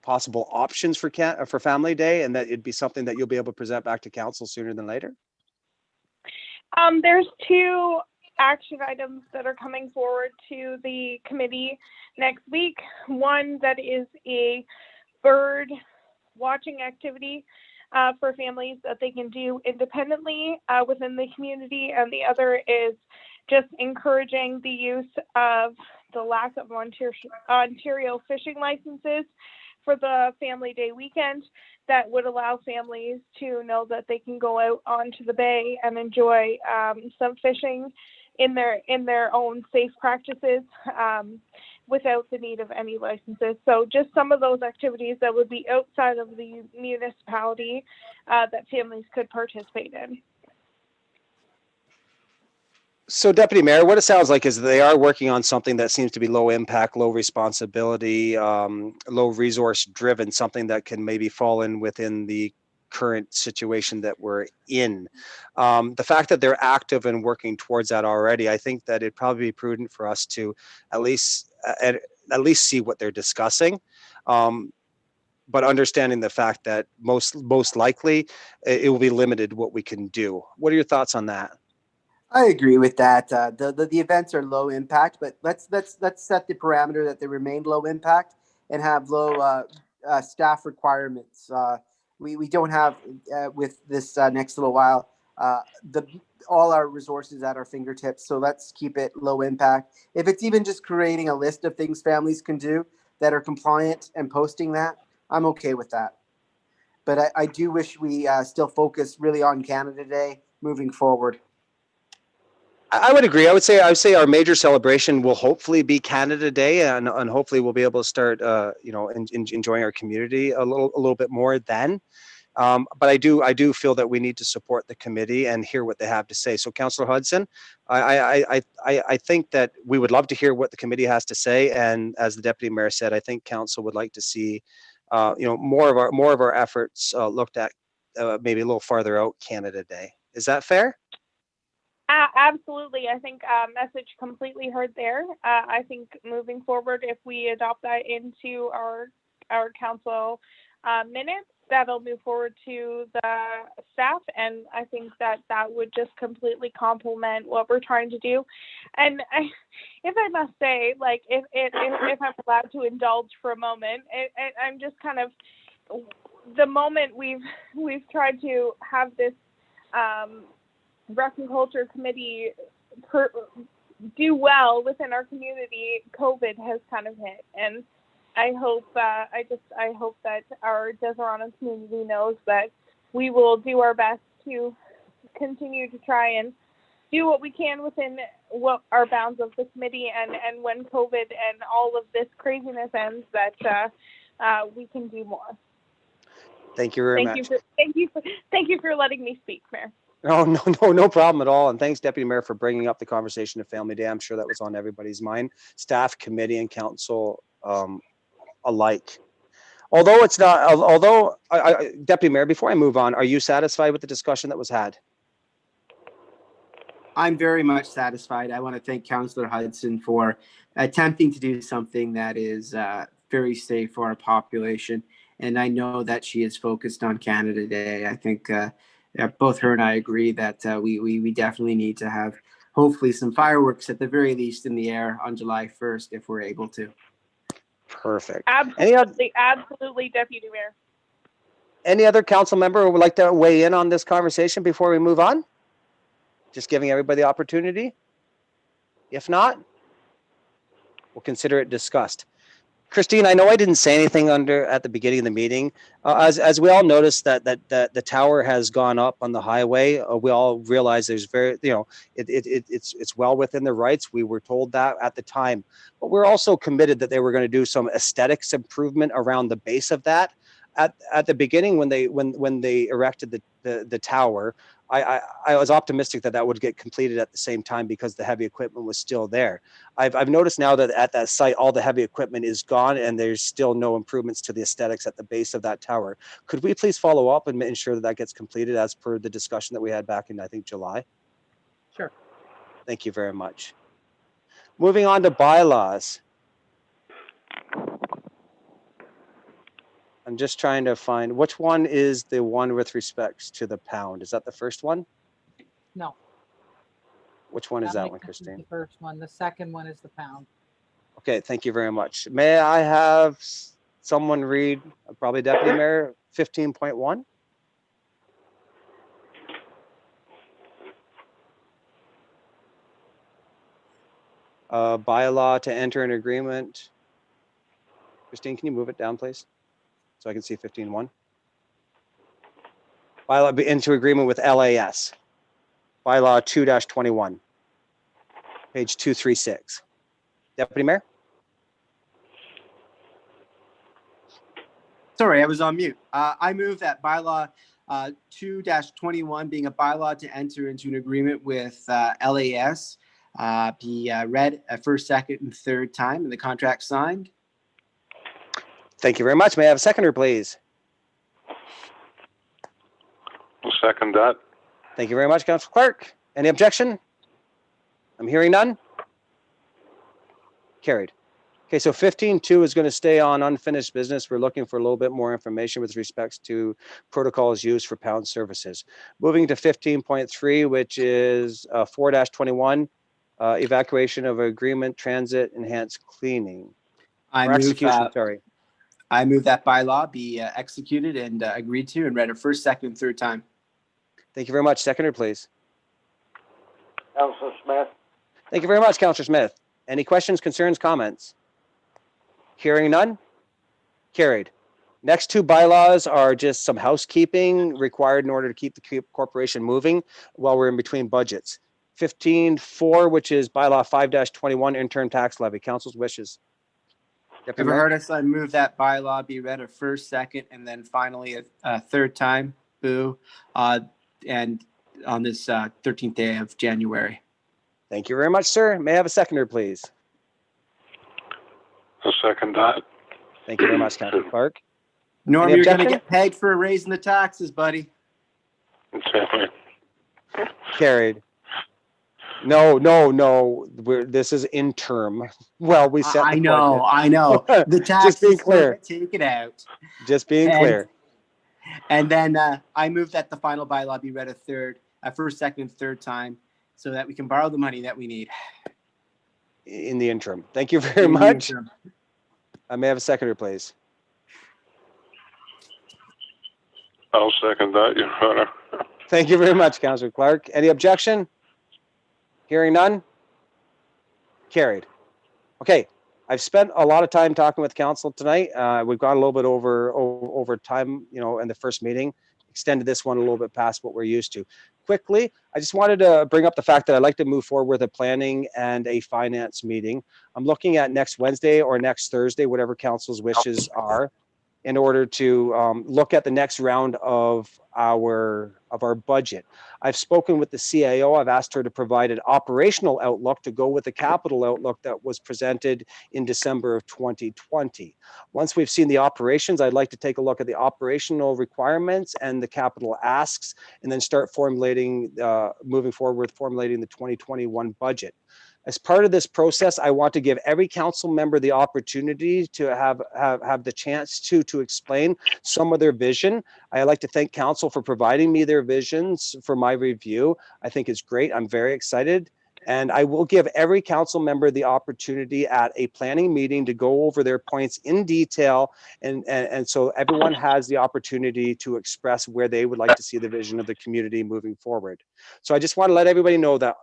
options for Family Day, and that it'd be something that you'll be able to present back to council sooner than later? There's two action items that are coming forward to the committee next week. One that is a bird watching activity for families that they can do independently within the community, and the other is just encouraging the use of the lack of Ontario fishing licenses for the family day weekend that would allow families to know that they can go out onto the bay and enjoy some fishing in their own safe practices without the need of any licenses. So just some of those activities that would be outside of the municipality that families could participate in. So Deputy Mayor, what it sounds like is they are working on something that seems to be low impact, low responsibility, low resource driven, something that can maybe fall in within the current situation that we're in. The fact that they're active and working towards that already, I think that it'd probably be prudent for us to at least see what they're discussing. But understanding the fact that most likely it will be limited what we can do. What are your thoughts on that? I agree with that. The events are low impact, but let's set the parameter that they remain low impact and have low staff requirements. We don't have with this next little while all our resources at our fingertips. So let's keep it low impact. If it's even just creating a list of things families can do that are compliant and posting that, I'm okay with that. But I do wish we still focus really on Canada Day moving forward. I would agree. I would say our major celebration will hopefully be Canada Day, and hopefully we'll be able to start, enjoying our community a little bit more then. But I do feel that we need to support the committee and hear what they have to say. So, Councillor Hudson, I think that we would love to hear what the committee has to say. And as the Deputy Mayor said, I think Council would like to see, more of our efforts looked at, maybe a little farther out Canada Day. Is that fair? Absolutely. I think message completely heard there. I think moving forward, if we adopt that into our council minutes, that'll move forward to the staff, and I think that would just completely complement what we're trying to do. And if I must say, like, if I'm allowed to indulge for a moment, I'm just kind of, the moment we've tried to have this Rec and Culture Committee do well within our community, COVID has kind of hit, and I hope I hope that our Deseronto community knows that we will do our best to continue to try and do what we can within what our bounds of the committee, and when COVID and all of this craziness ends, that we can do more. Thank you very much. Thank you for letting me speak, Mayor. Oh, no problem at all. And thanks, Deputy Mayor, for bringing up the conversation of Family Day. I'm sure that was on everybody's mind, staff, committee, and council alike. Although it's not, Deputy Mayor, before I move on, are you satisfied with the discussion that was had? I'm very much satisfied. I want to thank Councillor Hudson for attempting to do something that is very safe for our population. And I know that she is focused on Canada Day. I think both her and I agree that we definitely need to have hopefully some fireworks at the very least in the air on July 1st if we're able to. Perfect. Absolutely, Deputy Mayor. Any other council member who would like to weigh in on this conversation before we move on? Just giving everybody the opportunity. If not, we'll consider it discussed. Christine, I know I didn't say anything at the beginning of the meeting. As we all noticed that the tower has gone up on the highway, we all realize there's it's well within their rights. We were told that at the time, but we're also committed that they were going to do some aesthetics improvement around the base of that. At the beginning, when they erected the tower, I was optimistic that would get completed at the same time because the heavy equipment was still there. I've noticed now that at that site, all the heavy equipment is gone and there's still no improvements to the aesthetics at the base of that tower. Could we please follow up and ensure that gets completed as per the discussion that we had back in, I think, July? Sure. Thank you very much. Moving on to bylaws. I'm just trying to find which one is the one with respects to the pound. Is that the first one? No. Which one is that one, Christine? The first one. The second one is the pound. Okay, thank you very much. May I have someone read, probably Deputy Mayor, 15.1? Bylaw to enter an agreement. Christine, can you move it down, please? so I can see 15.1. Bylaw be into agreement with LAS. Bylaw 2-21. Page 236. Deputy Mayor? Sorry, I was on mute. I move that bylaw 2-21, being a bylaw to enter into an agreement with LAS, be read a first, second, and third time, and the contract signed. Thank you very much. May I have a seconder, please? I'll second that. Thank you very much, Councilor Clark. Any objection? I'm hearing none. Carried. Okay, so 15.2 is going to stay on unfinished business. We're looking for a little bit more information with respects to protocols used for pound services. Moving to 15.3, which is 4-21, evacuation of agreement, transit, enhanced cleaning. I Or move, execution, sorry. I move that bylaw be executed and agreed to and read a first, second, and third time. Thank you very much. Seconder, please. Councilor Smith. Thank you very much, Councilor Smith. Any questions, concerns, comments? Hearing none? Carried. Next two bylaws are just some housekeeping required in order to keep the corporation moving while we're in between budgets. 15.4, which is bylaw 5-21, interim tax levy. Council's wishes. Deputy Ever Mayor? heard us? I move that bylaw be read a first, second, and then finally a third time. Boo. And on this 13th day of January. Thank you very much, sir. May I have a seconder, please? I'll second that. Thank you very much, Councilor Clark. Norm, Any you're going to objection? get pegged for raising the taxes, buddy. Carried. No. This is interim. Well, we set. I know. The taxes, being clear. take it out. Just being clear. And then I move that the final bylaw be read a first, second, and third time so that we can borrow the money that we need. In the interim. Thank you very In the much. interim. I may have a seconder, please. I'll second that, Your Honor. Thank you very much, Councillor Clark. Any objection? Hearing none? Carried. Okay, I've spent a lot of time talking with council tonight. We've gone a little bit over time, in the first meeting, extended this one a little bit past what we're used to. Quickly, I just wanted to bring up the fact that I'd like to move forward with a planning and a finance meeting. I'm looking at next Wednesday or next Thursday, whatever council's wishes are, in order to look at the next round of our budget. I've spoken with the CAO. I've asked her to provide an operational outlook to go with the capital outlook that was presented in December of 2020. Once we've seen the operations, I'd like to take a look at the operational requirements and the capital asks, and then start moving forward with formulating the 2021 budget. As part of this process, I want to give every council member the opportunity to have the chance to explain some of their vision. I like to thank council for providing me their visions for my review. I think it's great. I'm very excited. And I will give every council member the opportunity at a planning meeting to go over their points in detail. And so everyone has the opportunity to express where they would like to see the vision of the community moving forward. So I just want to let everybody know that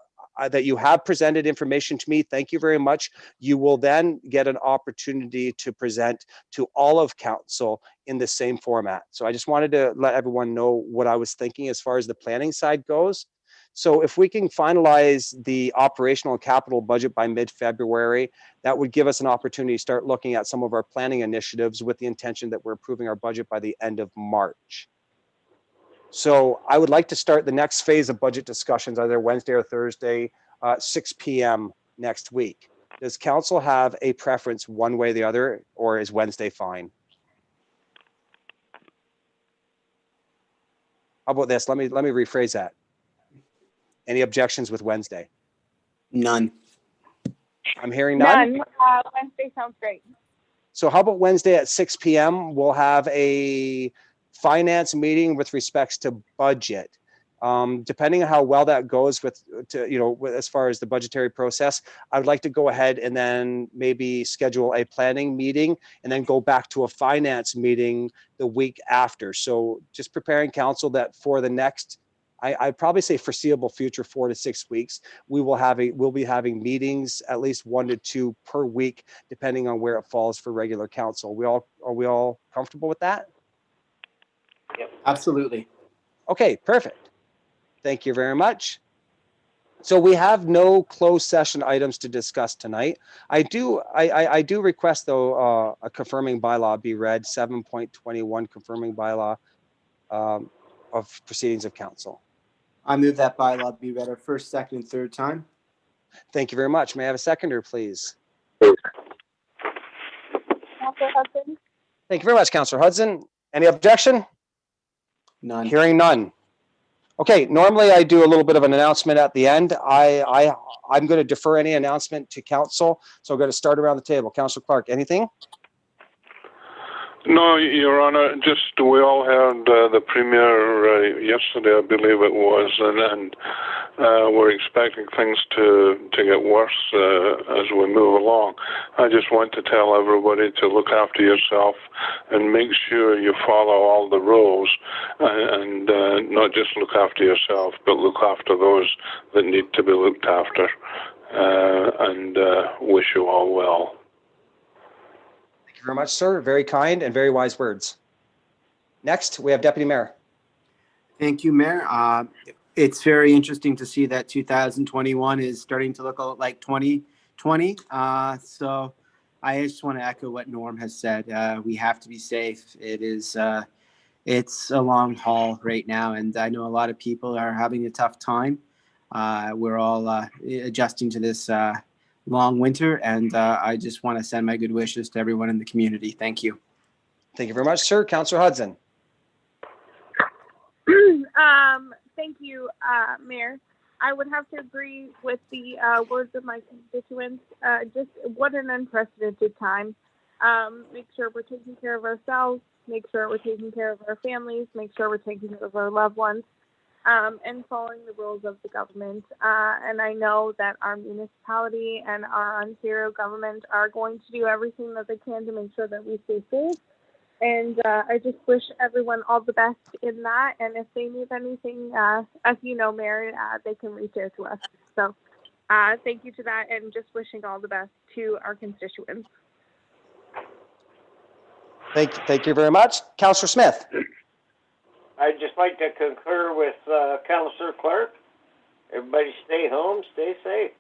you have presented information to me. Thank you very much. You will then get an opportunity to present to all of council in the same format. So I just wanted to let everyone know what I was thinking as far as the planning side goes. So if we can finalize the operational and capital budget by mid-February, that would give us an opportunity to start looking at some of our planning initiatives with the intention that we're approving our budget by the end of March. So I would like to start the next phase of budget discussions either Wednesday or Thursday, 6 p.m. next week. Does council have a preference one way or the other, or is Wednesday fine? How about this? Let me rephrase that. Any objections with Wednesday? None. I'm hearing none. None. Wednesday sounds great. So how about Wednesday at 6 p.m. We'll have a finance meeting with respects to budget. Depending on how well that goes as far as the budgetary process, I would like to go ahead and then maybe schedule a planning meeting and then go back to a finance meeting the week after. So just preparing council that for the next I'd probably say foreseeable future, 4 to 6 weeks, we'll be having meetings, at least 1 to 2 per week, depending on where it falls for regular council. Are we all comfortable with that? Absolutely. Okay, perfect. Thank you very much. So we have no closed session items to discuss tonight. I do request, though, a confirming bylaw be read, 7.21 confirming bylaw of proceedings of council. I move that bylaw be read a first, second, and third time. Thank you very much. May I have a seconder, please? Councilor Hudson? Thank you very much, Councillor Hudson. Any objection? None. Hearing none. Okay, normally I do a little bit of an announcement at the end. I'm going to defer any announcement to council, so I'm going to start around the table. Councillor Clark, anything? No, Your Honor, just we all heard the Premier yesterday, I believe it was, and we're expecting things to get worse as we move along. I just want to tell everybody to look after yourself and make sure you follow all the rules, and not just look after yourself, but look after those that need to be looked after, and wish you all well. Thank you very much, sir. Very kind and very wise words. Next, we have Deputy Mayor. Thank you, Mayor. It's very interesting to see that 2021 is starting to look a lot like 2020. So I just want to echo what Norm has said. We have to be safe. It's a long haul right now, and I know a lot of people are having a tough time. We're all adjusting to this long winter, and I just want to send my good wishes to everyone in the community. Thank you. Thank you very much, sir. Councillor Hudson. Thank you, Mayor. I would have to agree with the words of my constituents. Just what an unprecedented time. Make sure we're taking care of ourselves, make sure we're taking care of our families, make sure we're taking care of our loved ones, and following the rules of the government. And I know that our municipality and our Ontario government are going to do everything that they can to make sure that we stay safe. And I just wish everyone all the best in that. And if they need anything, as you know, Mayor, they can reach out to us. So thank you to that, and just wishing all the best to our constituents. Thank you very much. Councillor Smith. I'd just like to concur with Councillor Clark. Everybody stay home, stay safe.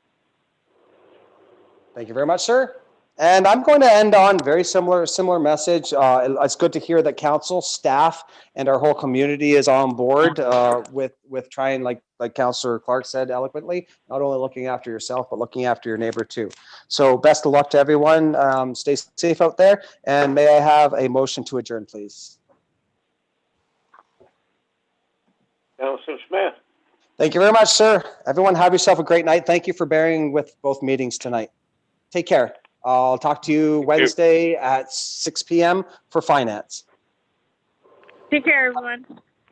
Thank you very much, sir. And I'm going to end on very similar message. It's good to hear that council, staff, and our whole community is on board with trying, like Councillor Clark said eloquently, not only looking after yourself, but looking after your neighbor too. So best of luck to everyone. Stay safe out there. And may I have a motion to adjourn, please? Councillor Smith. Thank you very much, sir. Everyone have yourself a great night. Thank you for bearing with both meetings tonight. Take care. I'll talk to you Wednesday at 6 p.m. for finance. Take care, everyone.